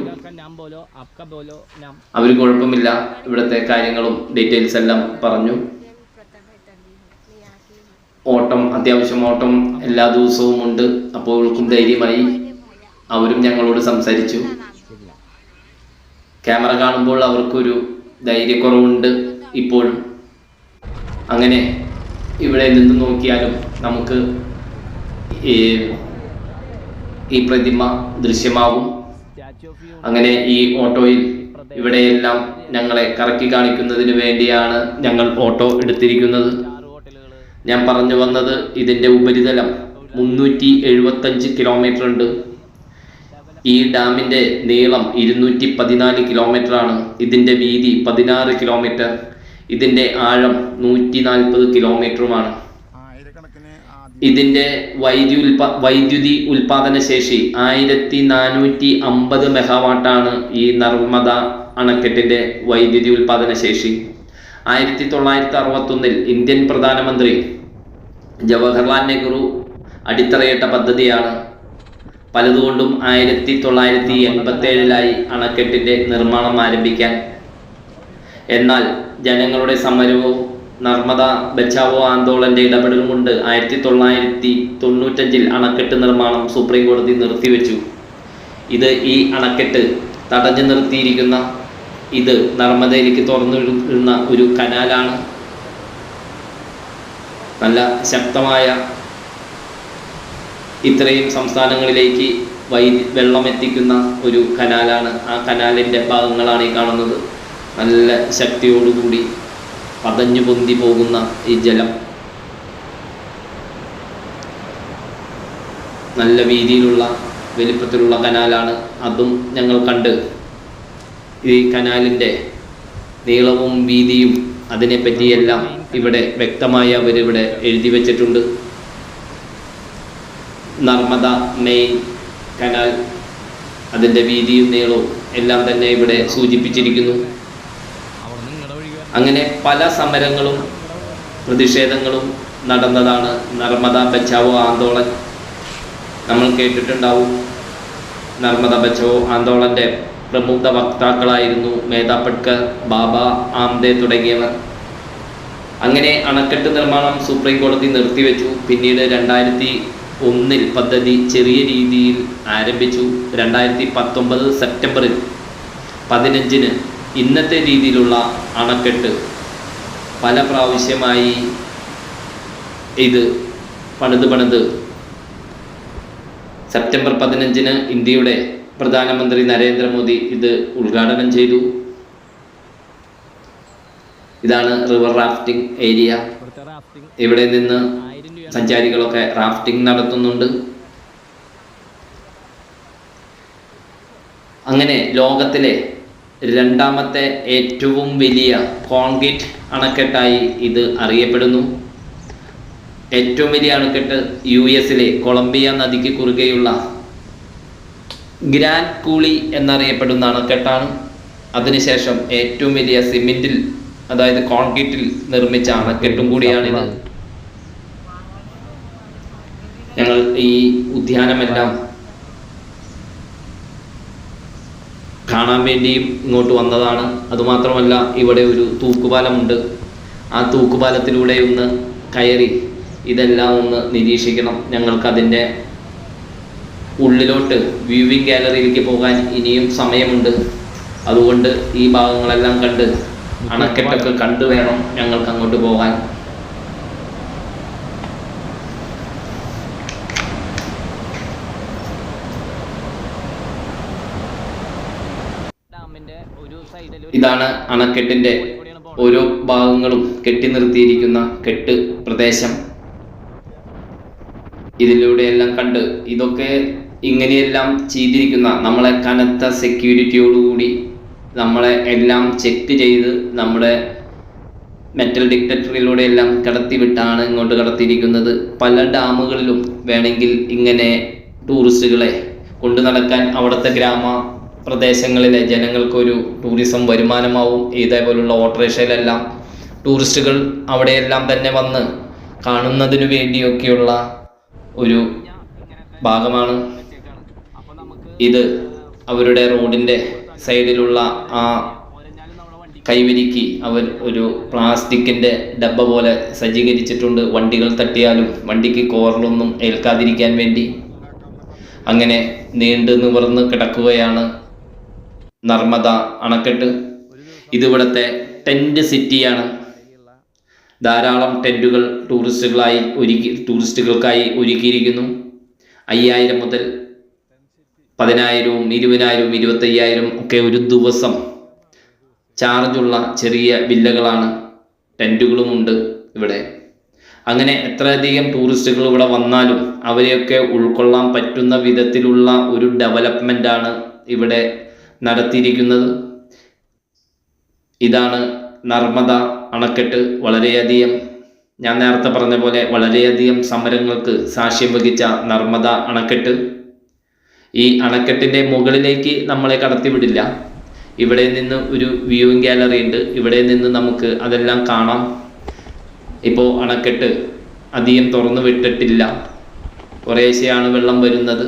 അവർ കുഴപ്പമില്ല, ഇവിടുത്തെ കാര്യങ്ങളും ഡീറ്റെയിൽസ് എല്ലാം പറഞ്ഞു. ഓട്ടം, അത്യാവശ്യം ഓട്ടം എല്ലാ ദിവസവും ഉണ്ട്. അപ്പോൾ അവൾക്കും ധൈര്യമായി. അവരും ഞങ്ങളോട് സംസാരിച്ചു. ക്യാമറ കാണുമ്പോൾ അവർക്കൊരു ധൈര്യക്കുറവുണ്ട് ഇപ്പോഴും. അങ്ങനെ ഇവിടെ നിന്ന് നോക്കിയാലും നമുക്ക് ഈ പ്രതിമ ദൃശ്യമാകും. അങ്ങനെ ഈ ഓട്ടോയിൽ ഇവിടെയെല്ലാം ഞങ്ങളെ കറക്കി കാണിക്കുന്നതിന് വേണ്ടിയാണ് ഞങ്ങൾ ഓട്ടോ എടുത്തിരിക്കുന്നത്. ഞാൻ പറഞ്ഞു വന്നത്, ഇതിൻ്റെ ഉപരിതലം 375 കിലോമീറ്റർ ഉണ്ട്. ഈ ഡാമിൻ്റെ നീളം 214 കിലോമീറ്റർ ആണ്. ഇതിൻ്റെ വീതി 16 കിലോമീറ്റർ. ഇതിൻ്റെ ആഴം 140 കിലോമീറ്ററുമാണ്. ഇതിൻ്റെ വൈദ്യുതി ഉൽപാദന ശേഷി 1450 മെഗാവാട്ടാണ്. ഈ നർമ്മദ അണക്കെട്ടിൻ്റെ വൈദ്യുതി ഉൽപാദന ശേഷി 1961 ഇന്ത്യൻ പ്രധാനമന്ത്രി ജവഹർലാൽ നെഹ്റു അടിത്തറയിട്ട പദ്ധതിയാണ്. പലതുകൊണ്ടും 1987 അണക്കെട്ടിൻ്റെ നിർമ്മാണം ആരംഭിക്കാൻ. എന്നാൽ ജനങ്ങളുടെ സമരവും നർമ്മദ ബച്ചാവോ ആന്തോളന്റെ ഇടപെടലും കൊണ്ട് 1995 അണക്കെട്ട് നിർമ്മാണം സുപ്രീം കോടതി നിർത്തിവെച്ചു. ഇത് ഈ അണക്കെട്ട് തടഞ്ഞു നിർത്തിയിരിക്കുന്ന ഇത് നർമ്മദയിലേക്ക് തുറന്നിടുന്ന ഒരു കനാലാണ്. നല്ല ശക്തമായ ഇത്രയും സംസ്ഥാനങ്ങളിലേക്ക് വെള്ളം എത്തിക്കുന്ന ഒരു കനാലാണ്. ആ കനാലിൻ്റെ ഭാഗങ്ങളാണ് ഈ കാണുന്നത്. നല്ല ശക്തിയോടുകൂടി പതഞ്ഞു പൊന്തി പോകുന്ന ഈ ജലം, നല്ല വീതിയിലുള്ള വലിപ്പത്തിലുള്ള കനാലാണ്. അതും ഞങ്ങൾ കണ്ട് ഈ കനാലിൻ്റെ നീളവും വീതിയും അതിനെപ്പറ്റിയെല്ലാം ഇവിടെ വ്യക്തമായി അവരിവിടെ എഴുതി വച്ചിട്ടുണ്ട്. നർമ്മദ മെയിൻ കനാൽ, അതിൻ്റെ വീതിയും നീളവും എല്ലാം തന്നെ ഇവിടെ സൂചിപ്പിച്ചിരിക്കുന്നു. അങ്ങനെ പല സമരങ്ങളും പ്രതിഷേധങ്ങളും നടന്നതാണ് നർമ്മദ ബച്ചാവോ ആന്തോളൻ. നമ്മൾ കേട്ടിട്ടുണ്ടാവും. നർമ്മദ ബച്ചാവോ ആന്തോളൻ്റെ പ്രമുഖ വക്താക്കളായിരുന്നു മേധാ പട്കർ, ബാബ ആംദെ തുടങ്ങിയവർ. അങ്ങനെ അണക്കെട്ട് നിർമ്മാണം സുപ്രീം കോടതി നിർത്തിവെച്ചു. പിന്നീട് 2001 പദ്ധതി ചെറിയ രീതിയിൽ ആരംഭിച്ചു. 2019 സെപ്റ്റംബർ 15 ഇന്നത്തെ രീതിയിലുള്ള അണക്കെട്ട് പല പ്രാവശ്യമായി ഇത് പണിത് സെപ്റ്റംബർ 15 ഇന്ത്യയുടെ പ്രധാനമന്ത്രി നരേന്ദ്രമോദി ഇത് ഉദ്ഘാടനം ചെയ്തു. ഇതാണ് റിവർ റാഫ്റ്റിംഗ് ഏരിയ. ഇവിടെ നിന്ന് സഞ്ചാരികളൊക്കെ റാഫ്റ്റിംഗ് നടത്തുന്നുണ്ട്. അങ്ങനെ ലോകത്തിലെ രണ്ടാമത്തെ ഏറ്റവും വലിയ കോൺക്രീറ്റ് അണക്കെട്ടായി ഇത് അറിയപ്പെടുന്നു. ഏറ്റവും വലിയ അണക്കെട്ട് US കൊളംബിയ നദിക്ക് കുറുകെയുള്ള ഗ്രാൻഡ് കൂളി എന്നറിയപ്പെടുന്ന അണക്കെട്ടാണ്. അതിനുശേഷം ഏറ്റവും വലിയ സിമെന്റിൽ, അതായത് കോൺക്രീറ്റിൽ നിർമ്മിച്ച അണക്കെട്ടും കൂടിയാണിത്. ഞങ്ങൾ ഈ ഉദ്യാനമെല്ലാം കാണാൻ വേണ്ടിയും ഇങ്ങോട്ട് വന്നതാണ്. അതുമാത്രമല്ല ഇവിടെ ഒരു തൂക്കുപാലമുണ്ട്. ആ തൂക്കുപാലത്തിലൂടെ ഒന്ന് കയറി ഇതെല്ലാം ഒന്ന് നിരീക്ഷിക്കണം. ഞങ്ങൾക്കതിൻ്റെ ഉള്ളിലോട്ട് വ്യൂവിംഗ് ഗാലറിയിലേക്ക് പോകാൻ ഇനിയും സമയമുണ്ട്. അതുകൊണ്ട് ഈ ഭാഗങ്ങളെല്ലാം കണ്ട് അണക്കെട്ടൊക്കെ കണ്ടു വേണം ഞങ്ങൾക്ക് അങ്ങോട്ട് പോകാൻ. ഇതാണ് അണക്കെട്ടിൻ്റെ ഓരോ ഭാഗങ്ങളും കെട്ടി നിർത്തിയിരിക്കുന്ന കെട്ട് പ്രദേശം. ഇതിലൂടെയെല്ലാം കണ്ട് ഇതൊക്കെ ഇങ്ങനെയെല്ലാം ചെയ്തിരിക്കുന്ന നമ്മളെ കനത്ത സെക്യൂരിറ്റിയോടുകൂടി നമ്മളെ എല്ലാം ചെക്ക് ചെയ്ത് നമ്മുടെ മെറ്റൽ ഡിറ്റക്ടറിലൂടെ എല്ലാം കടത്തിവിട്ടാണ് ഇങ്ങോട്ട് കടത്തിയിരിക്കുന്നത്. പല ഡാമുകളിലും വേണമെങ്കിൽ ഇങ്ങനെ ടൂറിസ്റ്റുകളെ കൊണ്ടു നടക്കാൻ അവിടുത്തെ പ്രദേശങ്ങളിലെ ജനങ്ങൾക്കൊരു ടൂറിസം വരുമാനമാവും. ഇതേപോലുള്ള ഓട്ടോറിക്ഷയിലെല്ലാം ടൂറിസ്റ്റുകൾ അവിടെയെല്ലാം തന്നെ വന്ന് കാണുന്നതിനു വേണ്ടിയൊക്കെയുള്ള ഒരു ഭാഗമാണ് ഇത്. അവരുടെ റോഡിൻ്റെ സൈഡിലുള്ള ആ കൈവരിക്ക് അവർ ഒരു പ്ലാസ്റ്റിക്കിൻ്റെ ഡബ്ബ പോലെ സജ്ജീകരിച്ചിട്ടുണ്ട്. വണ്ടികൾ തട്ടിയാലും വണ്ടിക്ക് കോറിലൊന്നും ഏൽക്കാതിരിക്കാൻ വേണ്ടി. അങ്ങനെ നീണ്ടു നിവർന്ന് കിടക്കുകയാണ് നർമ്മദ അണക്കെട്ട്. ഇതിവിടുത്തെ ടെൻറ്റ് സിറ്റിയാണ്. ധാരാളം ടെൻറ്റുകൾ ടൂറിസ്റ്റുകൾക്കായി ഒരുക്കിയിരിക്കുന്നു. 5000 മുതൽ 10,000, 20,000, 25,000 ഒക്കെ ഒരു ദിവസം ചാർജുള്ള ചെറിയ വില്ലകളാണ്. ടെൻറ്റുകളുമുണ്ട് ഇവിടെ. അങ്ങനെ എത്രയധികം ടൂറിസ്റ്റുകൾ ഇവിടെ വന്നാലും അവരെയൊക്കെ ഉൾക്കൊള്ളാൻ പറ്റുന്ന വിധത്തിലുള്ള ഒരു ഡെവലപ്മെൻ്റാണ് ഇവിടെ നടത്തിയിരിക്കുന്നത്. ഇതാണ് നർമ്മദ അണക്കെട്ട്. വളരെയധികം, ഞാൻ നേരത്തെ പറഞ്ഞ പോലെ വളരെയധികം സമരങ്ങൾക്ക് സാക്ഷ്യം വഹിച്ച നർമ്മദ അണക്കെട്ട്. ഈ അണക്കെട്ടിൻ്റെ മുകളിലേക്ക് നമ്മളെ കടത്തിവിടില്ല. ഇവിടെ നിന്ന് ഒരു വ്യൂവിംഗ് ഗാലറി ഉണ്ട്. ഇവിടെ നിന്ന് നമുക്ക് അതെല്ലാം കാണാം. ഇപ്പോൾ അണക്കെട്ട് അധികം തുറന്നു വിട്ടിട്ടില്ല. കുറേശ്ശെയാണ് വെള്ളം വരുന്നത്.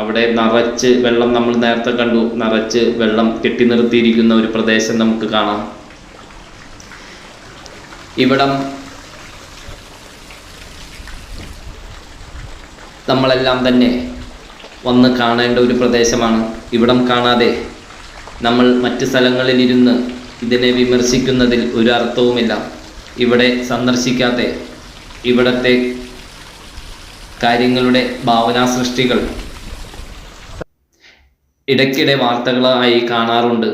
അവിടെ നിറച്ച് വെള്ളം, നമ്മൾ നേരത്തെ കണ്ടു, നിറച്ച് വെള്ളം കെട്ടി നിർത്തിയിരിക്കുന്ന ഒരു പ്രദേശം നമുക്ക് കാണാം. ഇവിടം നമ്മളെല്ലാം തന്നെ വന്ന് കാണേണ്ട ഒരു പ്രദേശമാണ്. ഇവിടം കാണാതെ നമ്മൾ മറ്റ് സ്ഥലങ്ങളിലിരുന്ന് ഇതിനെ വിമർശിക്കുന്നതിൽ ഒരു അർത്ഥവുമില്ല. ഇവിടെ സന്ദർശിക്കാതെ ഇവിടത്തെ കാര്യങ്ങളുടെ ഭാവനാ സൃഷ്ടികൾ ഇടയ്ക്കിടെ വാർത്തകളായി കാണാറുണ്ട്.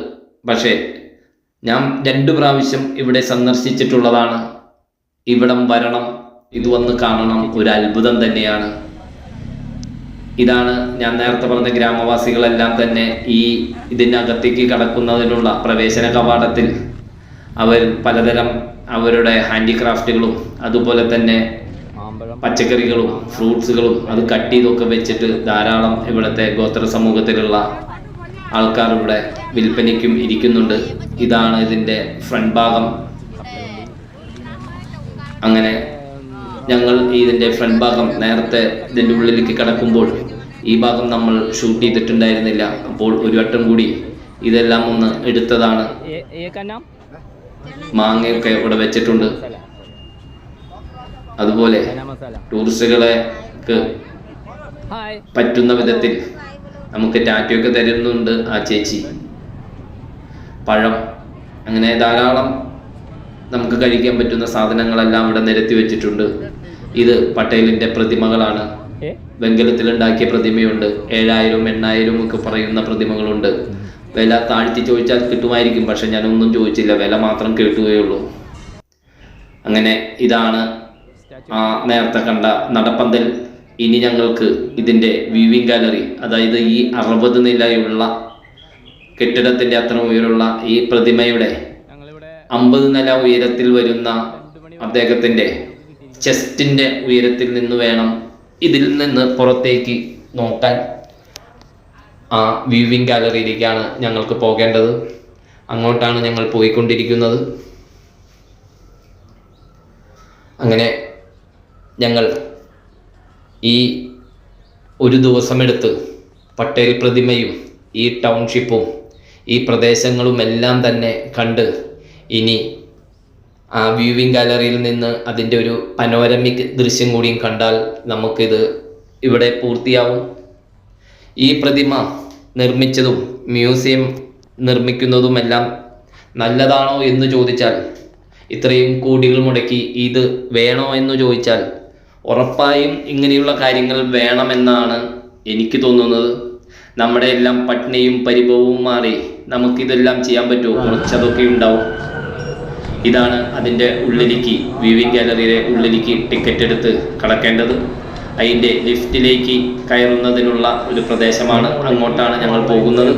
പക്ഷേ ഞാൻ 2 പ്രാവശ്യം ഇവിടെ സന്ദർശിച്ചിട്ടുള്ളതാണ്. ഇവിടം വരണം, ഇത് വന്ന് കാണണം, ഒരു അത്ഭുതം തന്നെയാണ്. ഇതാണ് ഞാൻ നേരത്തെ പറഞ്ഞ ഗ്രാമവാസികളെല്ലാം തന്നെ ഇതിനകത്തേക്ക് കടക്കുന്നതിനുള്ള പ്രവേശന കവാടത്തിൽ അവർ പലതരം അവരുടെ ഹാൻഡിക്രാഫ്റ്റുകളും അതുപോലെ തന്നെ പച്ചക്കറികളും ഫ്രൂട്ട്സുകളും അത് കട്ട് ചെയ്തൊക്കെ വെച്ചിട്ട് ധാരാളം ഇവിടുത്തെ ഗോത്ര സമൂഹത്തിലുള്ള ആൾക്കാർ ഇവിടെ വിൽപ്പനയ്ക്കും ഇരിക്കുന്നുണ്ട്. ഇതാണ് ഇതിൻ്റെ ഫ്രണ്ട് ഭാഗം. അങ്ങനെ ഞങ്ങൾ ഇതിൻ്റെ ഫ്രണ്ട് ഭാഗം നേരത്തെ ഇതിൻ്റെ ഉള്ളിലേക്ക് കടക്കുമ്പോൾ ഈ ഭാഗം നമ്മൾ ഷൂട്ട് ചെയ്തിട്ടുണ്ടായിരുന്നില്ല. അപ്പോൾ ഒരു വട്ടം കൂടി ഇതെല്ലാം ഒന്ന് എടുത്തതാണ്. മാങ്ങയൊക്കെ ഇവിടെ വെച്ചിട്ടുണ്ട്. അതുപോലെ ടൂറിസ്റ്റുകൾക്ക് പറ്റുന്ന വിധത്തിൽ നമുക്ക് ടാറ്റയൊക്കെ തരുന്നുണ്ട് ആ ചേച്ചി. പഴം, അങ്ങനെ ധാരാളം നമുക്ക് കഴിക്കാൻ പറ്റുന്ന സാധനങ്ങളെല്ലാം ഇവിടെ നിരത്തി വെച്ചിട്ടുണ്ട്. ഇത് പട്ടേലിൻ്റെ പ്രതിമകളാണ്. വെങ്കലത്തിലുണ്ടാക്കിയ പ്രതിമയുണ്ട്. 7,000, 8,000 ഒക്കെ പറയുന്ന പ്രതിമകളുണ്ട്. വില താഴ്ത്തി ചോദിച്ചാൽ കിട്ടുമായിരിക്കും, പക്ഷെ ഞാനൊന്നും ചോദിച്ചില്ല, വില മാത്രം കേട്ടുകയുള്ളൂ. അങ്ങനെ ഇതാണ് ആ നേരത്തെ കണ്ട നടപ്പന്തൽ. ഇനി ഞങ്ങൾക്ക് ഇതിൻ്റെ വ്യൂവിംഗ് ഗാലറി, അതായത് ഈ 60 നിലയുള്ള കെട്ടിടത്തിൻ്റെ അത്ര ഉയരമുള്ള ഈ പ്രതിമയുടെ 50 നില ഉയരത്തിൽ വരുന്ന അദ്ദേഹത്തിൻ്റെ ചെസ്റ്റിൻ്റെ ഉയരത്തിൽ നിന്ന് വേണം ഇതിൽ നിന്ന് പുറത്തേക്ക് നോക്കാൻ. ആ വ്യൂവിംഗ് ഗാലറിയിലേക്കാണ് ഞങ്ങൾക്ക് പോകേണ്ടത്. അങ്ങോട്ടാണ് ഞങ്ങൾ പോയിക്കൊണ്ടിരിക്കുന്നത്. അങ്ങനെ ഞങ്ങൾ ഈ ഒരു ദിവസമെടുത്ത് പട്ടേൽ പ്രതിമയും ഈ ടൗൺഷിപ്പും ഈ പ്രദേശങ്ങളും എല്ലാം തന്നെ കണ്ട് ഇനി ആ വ്യൂവിംഗ് ഗാലറിയിൽ നിന്ന് അതിൻ്റെ ഒരു പനോരമിക് ദൃശ്യം കൂടിയും കണ്ടാൽ നമുക്കിത് ഇവിടെ പൂർത്തിയാവും. ഈ പ്രതിമ നിർമ്മിച്ചതും മ്യൂസിയം നിർമ്മിക്കുന്നതുമെല്ലാം നല്ലതാണോ എന്ന് ചോദിച്ചാൽ, ഇത്രയും കോടികൾ മുടക്കി ഇത് വേണോ എന്ന് ചോദിച്ചാൽ ഉറപ്പായും ഇങ്ങനെയുള്ള കാര്യങ്ങൾ വേണമെന്നാണ് എനിക്ക് തോന്നുന്നത്. നമ്മുടെ എല്ലാം പട്ടിണിയും പരിഭവവും മാറി നമുക്കിതെല്ലാം ചെയ്യാൻ പറ്റുമോ? കുറച്ചതൊക്കെ ഉണ്ടാവും. ഇതാണ് അതിൻ്റെ ഉള്ളിലേക്ക്, വ്യൂവിംഗ് ഗാലറിയുടെ ഉള്ളിലേക്ക് ടിക്കറ്റ് എടുത്ത് കടക്കേണ്ടത്. അതിൻ്റെ ലിഫ്റ്റിലേക്ക് കയറുന്നതിനുള്ള ഒരു പ്രദേശമാണ്. അങ്ങോട്ടാണ് ഞങ്ങൾ പോകുന്നത്.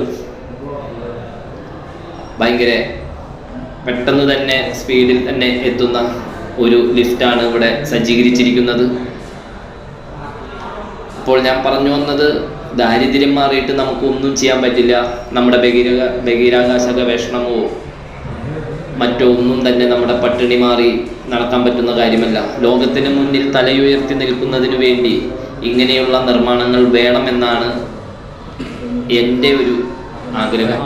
ഭയങ്കര പെട്ടെന്ന് തന്നെ സ്പീഡിൽ തന്നെ എത്തുന്ന ഒരു ലിഫ്റ്റാണ് ഇവിടെ സജ്ജീകരിച്ചിരിക്കുന്നത്. ഇപ്പോൾ ഞാൻ പറഞ്ഞു വന്നത്, ദാരിദ്ര്യം മാറിയിട്ട് നമുക്കൊന്നും ചെയ്യാൻ പറ്റില്ല. നമ്മുടെ ബഹിരാകാശ ഗവേഷണമോ മറ്റോ ഒന്നും തന്നെ നമ്മുടെ പട്ടിണി മാറി നടക്കാൻ പറ്റുന്ന കാര്യമല്ല. ലോകത്തിന് മുന്നിൽ തലയുയർത്തി നിൽക്കുന്നതിന് വേണ്ടി ഇങ്ങനെയുള്ള നിർമ്മാണങ്ങൾ വേണമെന്നാണ് എൻ്റെ ഒരു ആഗ്രഹം.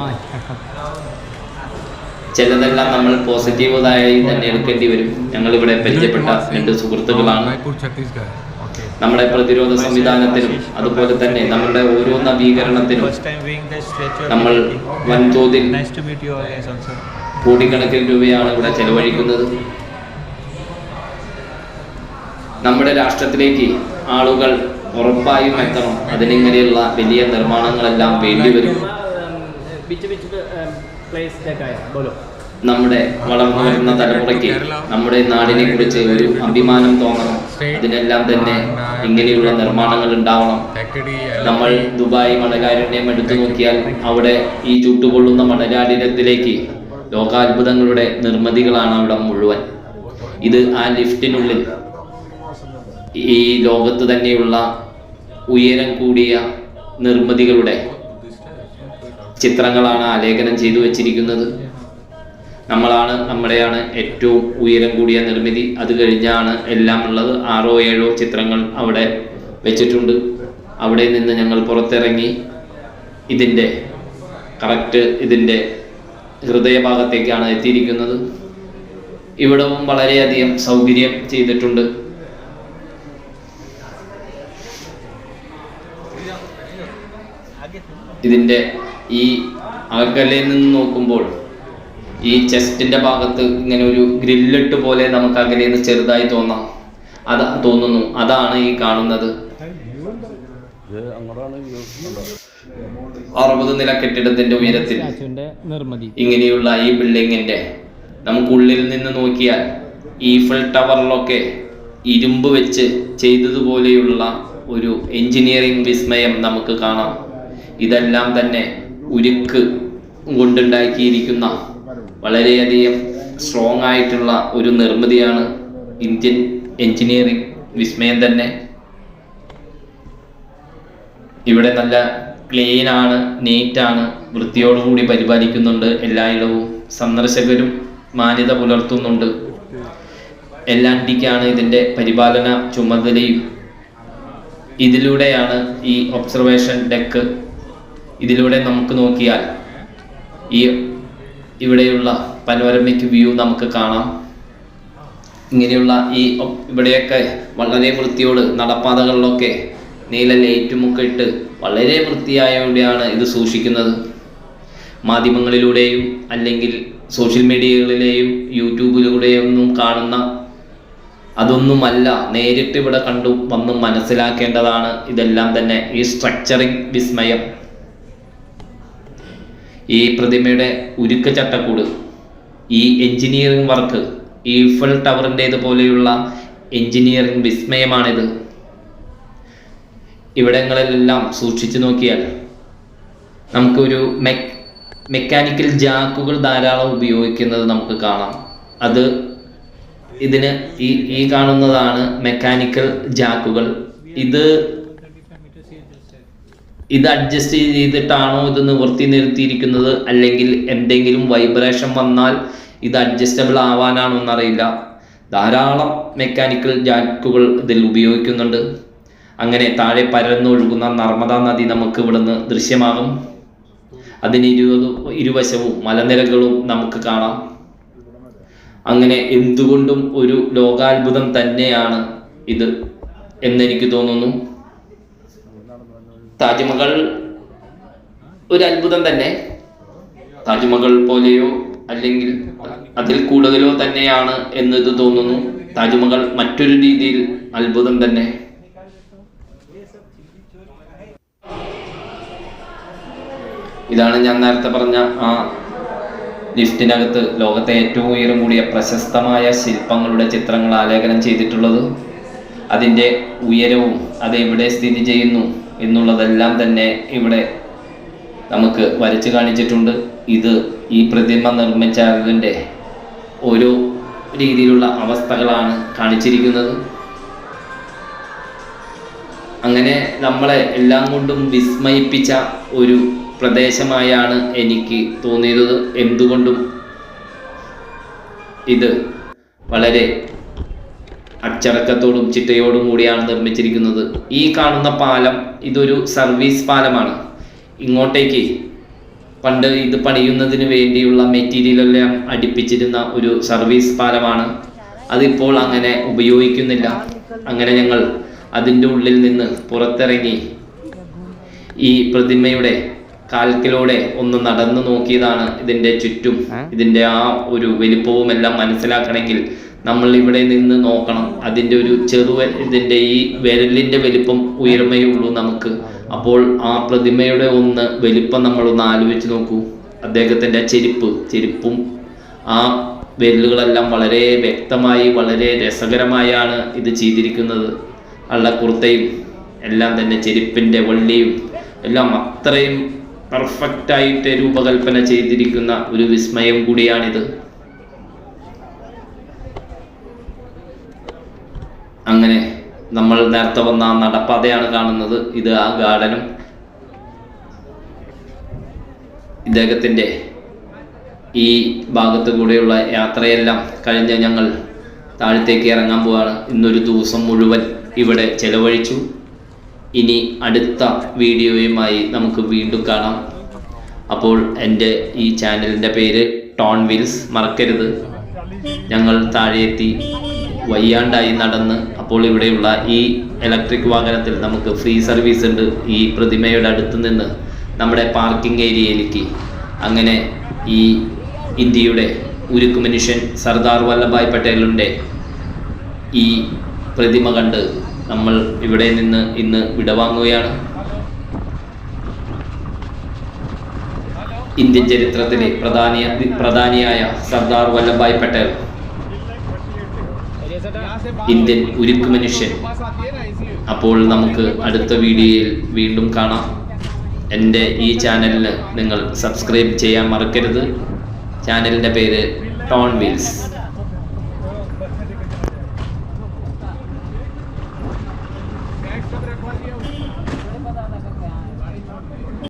ചിലതെല്ലാം നമ്മൾ പോസിറ്റീവായി തന്നെ എടുക്കേണ്ടി വരും. ഞങ്ങളിവിടെ പരിചയപ്പെട്ട 2 സുഹൃത്തുക്കളാണ്. നമ്മുടെ പ്രതിരോധ സംവിധാനത്തിനും അതുപോലെ തന്നെ നമ്മുടെ ഓരോ നവീകരണത്തിനും നമ്മൾ വൻതോതിൽ കോടിക്കണക്കിന് രൂപയാണ് ഇവിടെ ചെലവഴിക്കുന്നത്. നമ്മുടെ രാഷ്ട്രത്തിലേക്ക് ആളുകൾ ഉറപ്പായും എത്തണം. അതിനിങ്ങനെയുള്ള വലിയ നിർമ്മാണങ്ങളെല്ലാം വേണ്ടിവരും. നമ്മുടെ വളർന്നു വരുന്ന തലമുറയ്ക്ക് നമ്മുടെ നാടിനെ കുറിച്ച് ഒരു അഭിമാനം തോന്നണം. അതിനെല്ലാം തന്നെ ഇങ്ങനെയുള്ള നിർമ്മാണങ്ങൾ ഉണ്ടാവണം. നമ്മൾ ദുബായ് മണലാരണ്യം എടുത്തു നോക്കിയാൽ അവിടെ ഈ ചുട്ടുകൊള്ളുന്ന മണലാരണ്യത്തിലേക്ക് ലോകാത്ഭുതങ്ങളുടെ നിർമ്മിതികളാണ് അവിടെ മുഴുവൻ. ഇത് ആ ലിഫ്റ്റിനുള്ളിൽ ഈ ലോകത്ത് തന്നെയുള്ള ഉയരം കൂടിയ നിർമ്മിതികളുടെ ചിത്രങ്ങളാണ് ആലേഖനം ചെയ്തു വച്ചിരിക്കുന്നത്. നമ്മുടെയാണ് ഏറ്റവും ഉയരം കൂടിയ നിർമ്മിതി. അത് കഴിഞ്ഞാണ് എല്ലാം ഉള്ളത്. 6 or 7 ചിത്രങ്ങൾ അവിടെ വെച്ചിട്ടുണ്ട്. അവിടെ നിന്ന് ഞങ്ങൾ പുറത്തിറങ്ങി ഇതിൻ്റെ കറക്റ്റ് ഇതിൻ്റെ ഹൃദയഭാഗത്തേക്കാണ് എത്തിയിരിക്കുന്നത്. ഇവിടവും വളരെയധികം സൗകര്യം ചെയ്തിട്ടുണ്ട്. ഇതിൻ്റെ ഈ അകലയിൽ നിന്ന് നോക്കുമ്പോൾ ഈ ചെസ്റ്റിൻ്റെ ഭാഗത്ത് ഇങ്ങനെ ഒരു ഗ്രില്ലിട്ട് പോലെ നമുക്ക് അകലെ നിന്ന് ചെറുതായി തോന്നുന്നു. അതാണ് ഈ കാണുന്നത്. 60 നില കെട്ടിടത്തിന്റെ ഉയരത്തിൽ ഇങ്ങനെയുള്ള ഈ ബിൽഡിങ്ങിന്റെ നമുക്കുള്ളിൽ നിന്ന് നോക്കിയാൽ ഈഫൽ ടവറിലൊക്കെ ഇരുമ്പ് വെച്ച് ചെയ്തതുപോലെയുള്ള ഒരു എഞ്ചിനീയറിംഗ് വിസ്മയം നമുക്ക് കാണാം. ഇതെല്ലാം തന്നെ ഉരുക്ക് കൊണ്ടുണ്ടാക്കിയിരിക്കുന്ന വളരെയധികം സ്ട്രോങ് ആയിട്ടുള്ള ഒരു നിർമ്മിതിയാണ്. ഇന്ത്യൻ എഞ്ചിനീയറിംഗ് വിസ്മയം തന്നെ. ഇവിടെ നല്ല ക്ലീനാണ്, നീറ്റാണ്, വൃത്തിയോടുകൂടി പരിപാലിക്കുന്നുണ്ട് എല്ലായിടവും. സന്ദർശകരും മാന്യത പുലർത്തുന്നുണ്ട്. LNTക്കാണ് ഇതിൻ്റെ പരിപാലന ചുമതലയും. ഇതിലൂടെയാണ് ഈ ഒബ്സർവേഷൻ ഡെക്ക്. ഇതിലൂടെ നമുക്ക് നോക്കിയാൽ ഇവിടെയുള്ള പനോരമിക് വ്യൂ നമുക്ക് കാണാം. ഇങ്ങനെയുള്ള ഇവിടെയൊക്കെ വളരെ വൃത്തിയോട് നടപ്പാതകളിലൊക്കെ നീല ലൈറ്റുമൊക്കെ ഇട്ട് വളരെ വൃത്തിയായോടെയാണ് ഇത് സൂക്ഷിക്കുന്നത്. മാധ്യമങ്ങളിലൂടെയും അല്ലെങ്കിൽ സോഷ്യൽ മീഡിയകളിലെയും യൂട്യൂബിലൂടെയും ഒന്നും കാണുന്ന അതൊന്നുമല്ല. നേരിട്ട് ഇവിടെ കണ്ടു വന്ന് മനസ്സിലാക്കേണ്ടതാണ് ഇതെല്ലാം തന്നെ. ഈ സ്ട്രക്ചറിങ് വിസ്മയം, ഈ പ്രതിമയുടെ ഉരുക്ക് ചട്ടക്കൂട്, ഈ എഞ്ചിനീയറിംഗ് വർക്ക്, ഈഫൽ ടവറിൻ്റേതുപോലെയുള്ള എഞ്ചിനീയറിംഗ് വിസ്മയമാണിത്. ഇവിടങ്ങളിലെല്ലാം സൂക്ഷിച്ചു നോക്കിയാൽ നമുക്കൊരു മെക്കാനിക്കൽ ജാക്കുകൾ ധാരാളം ഉപയോഗിക്കുന്നത് നമുക്ക് കാണാം. ഇതിന് ഈ കാണുന്നതാണ് മെക്കാനിക്കൽ ജാക്കുകൾ. ഇത് അഡ്ജസ്റ്റ് ചെയ്തിട്ടാണോ ഇത് നിവർത്തി നിർത്തിയിരിക്കുന്നത്, അല്ലെങ്കിൽ എന്തെങ്കിലും വൈബ്രേഷൻ വന്നാൽ ഇത് അഡ്ജസ്റ്റബിൾ ആവാനാണോ എന്നറിയില്ല. ധാരാളം മെക്കാനിക്കൽ ജാക്കുകൾ ഇതിൽ ഉപയോഗിക്കുന്നുണ്ട്. അങ്ങനെ താഴെ പരന്നൊഴുകുന്ന നർമ്മദാ നദി നമുക്ക് ഇവിടുന്ന് ദൃശ്യമാകും. അതിന് ഇരുവശവും മലനിരകളും നമുക്ക് കാണാം. അങ്ങനെ എന്തുകൊണ്ടും ഒരു ലോകാത്ഭുതം തന്നെയാണ് ഇത് എന്നെനിക്ക് തോന്നുന്നു. താജ്മഹൽ ഒരു അത്ഭുതം തന്നെ. താജ്മഹൽ പോലെയോ അല്ലെങ്കിൽ അതിൽ കൂടുതലോ തന്നെയാണ് എന്നത് തോന്നുന്നു. താജ്മഹൽ മറ്റൊരു രീതിയിൽ അത്ഭുതം തന്നെ. ഇതാണ് ഞാൻ നേരത്തെ പറഞ്ഞ ആ ലിഫ്റ്റിനകത്ത് ലോകത്തെ ഏറ്റവും ഉയരം കൂടിയ പ്രശസ്തമായ ശില്പങ്ങളുടെ ചിത്രങ്ങൾ ആലേഖനം ചെയ്തിട്ടുള്ളത്. അതിൻ്റെ ഉയരവും അത് എവിടെ സ്ഥിതി ചെയ്യുന്നു എന്നുള്ളതെല്ലാം തന്നെ ഇവിടെ നമുക്ക് വരച്ച് കാണിച്ചിട്ടുണ്ട്. ഇത് ഈ പ്രതിമ നിർമ്മിച്ചതിൻ്റെ ഓരോ രീതിയിലുള്ള അവസ്ഥകളാണ് കാണിച്ചിരിക്കുന്നത്. അങ്ങനെ നമ്മളെ എല്ലാം കൊണ്ടും വിസ്മയിപ്പിച്ച ഒരു പ്രദേശമായാണ് എനിക്ക് തോന്നിയത്. എന്തുകൊണ്ടും ഇത് വളരെ അച്ചടക്കത്തോടും ചിട്ടയോടും കൂടിയാണ് നിർമ്മിച്ചിരിക്കുന്നത്. ഈ കാണുന്ന പാലം ഇതൊരു സർവീസ് പാലമാണ്. ഇങ്ങോട്ടേക്ക് പണ്ട് ഇത് പണിയുന്നതിന് വേണ്ടിയുള്ള മെറ്റീരിയലെല്ലാം അടുപ്പിച്ചിരുന്ന ഒരു സർവീസ് പാലമാണ്. അതിപ്പോൾ അങ്ങനെ ഉപയോഗിക്കുന്നില്ല. അങ്ങനെ ഞങ്ങൾ അതിൻ്റെ ഉള്ളിൽ നിന്ന് പുറത്തിറങ്ങി ഈ പ്രതിമയുടെ കാൽക്കിലൂടെ ഒന്ന് നടന്നു നോക്കിയതാണ്. ഇതിൻ്റെ ചുറ്റും ഇതിൻ്റെ ആ ഒരു വലിപ്പവും എല്ലാം മനസ്സിലാക്കണമെങ്കിൽ നമ്മൾ ഇവിടെ നിന്ന് നോക്കണം. അതിൻ്റെ ഒരു ഇതിൻ്റെ ഈ വിരലിൻ്റെ വലിപ്പം ഉയർമയേ ഉള്ളൂ നമുക്ക്. അപ്പോൾ ആ പ്രതിമയുടെ ഒന്ന് വലിപ്പം നമ്മളൊന്ന് ആലോചിച്ച് നോക്കൂ. അദ്ദേഹത്തിൻ്റെ ചെരുപ്പും ആ വിരലുകളെല്ലാം വളരെ വ്യക്തമായി വളരെ രസകരമായാണ് ഇത് ചെയ്തിരിക്കുന്നത്. കുർത്തയും എല്ലാം തന്നെ ചെരുപ്പിൻ്റെ വള്ളിയും എല്ലാം അത്രയും പെർഫെക്റ്റായിട്ട് രൂപകൽപ്പന ചെയ്തിരിക്കുന്ന ഒരു വിസ്മയം കൂടിയാണിത്. അങ്ങനെ നമ്മൾ നേരത്തെ വന്ന ആ നടപ്പാതയാണ് കാണുന്നത്. ഇത് ആ ഗാർഡനും ഇദ്ദേഹത്തിൻ്റെ ഈ ഭാഗത്തു കൂടെയുള്ള യാത്രയെല്ലാം കഴിഞ്ഞ് ഞങ്ങൾ താഴത്തേക്ക് ഇറങ്ങാൻ പോവാണ്. ഇന്നൊരു ദിവസം മുഴുവൻ ഇവിടെ ചെലവഴിച്ചു. ഇനി അടുത്ത വീഡിയോയുമായി നമുക്ക് വീണ്ടും കാണാം. അപ്പോൾ എൻ്റെ ഈ ചാനലിൻ്റെ പേര് ടോൺ വീൽസ്, മറക്കരുത്. ഞങ്ങൾ താഴെ എത്തി, വയ്യാണ്ടായി നടന്ന്. അപ്പോൾ ഇവിടെയുള്ള ഈ ഇലക്ട്രിക് വാഹനത്തിൽ നമുക്ക് ഫ്രീ സർവീസ് ഉണ്ട് ഈ പ്രതിമയുടെ അടുത്ത് നിന്ന് നമ്മുടെ പാർക്കിംഗ് ഏരിയയിലേക്ക്. അങ്ങനെ ഈ ഇന്ത്യയുടെ ഉരുക്കു മനുഷ്യൻ സർദാർ വല്ലഭായ് പട്ടേലിൻ്റെ ഈ പ്രതിമ കണ്ട് നമ്മൾ ഇവിടെ നിന്ന് ഇന്ന് വിടവാങ്ങുകയാണ്. ഇന്ത്യൻ ചരിത്രത്തിലെ പ്രധാനിയായ സർദാർ വല്ലഭായ് പട്ടേൽ, ഇന്ത്യൻ ഉരുക്കു മനുഷ്യൻ. അപ്പോൾ നമുക്ക് അടുത്ത വീഡിയോയിൽ വീണ്ടും കാണാം. എൻ്റെ ഈ ചാനലിന് നിങ്ങൾ സബ്സ്ക്രൈബ് ചെയ്യാൻ മറക്കരുത്. ചാനലിൻ്റെ പേര് ടോൺ വീൽസ്.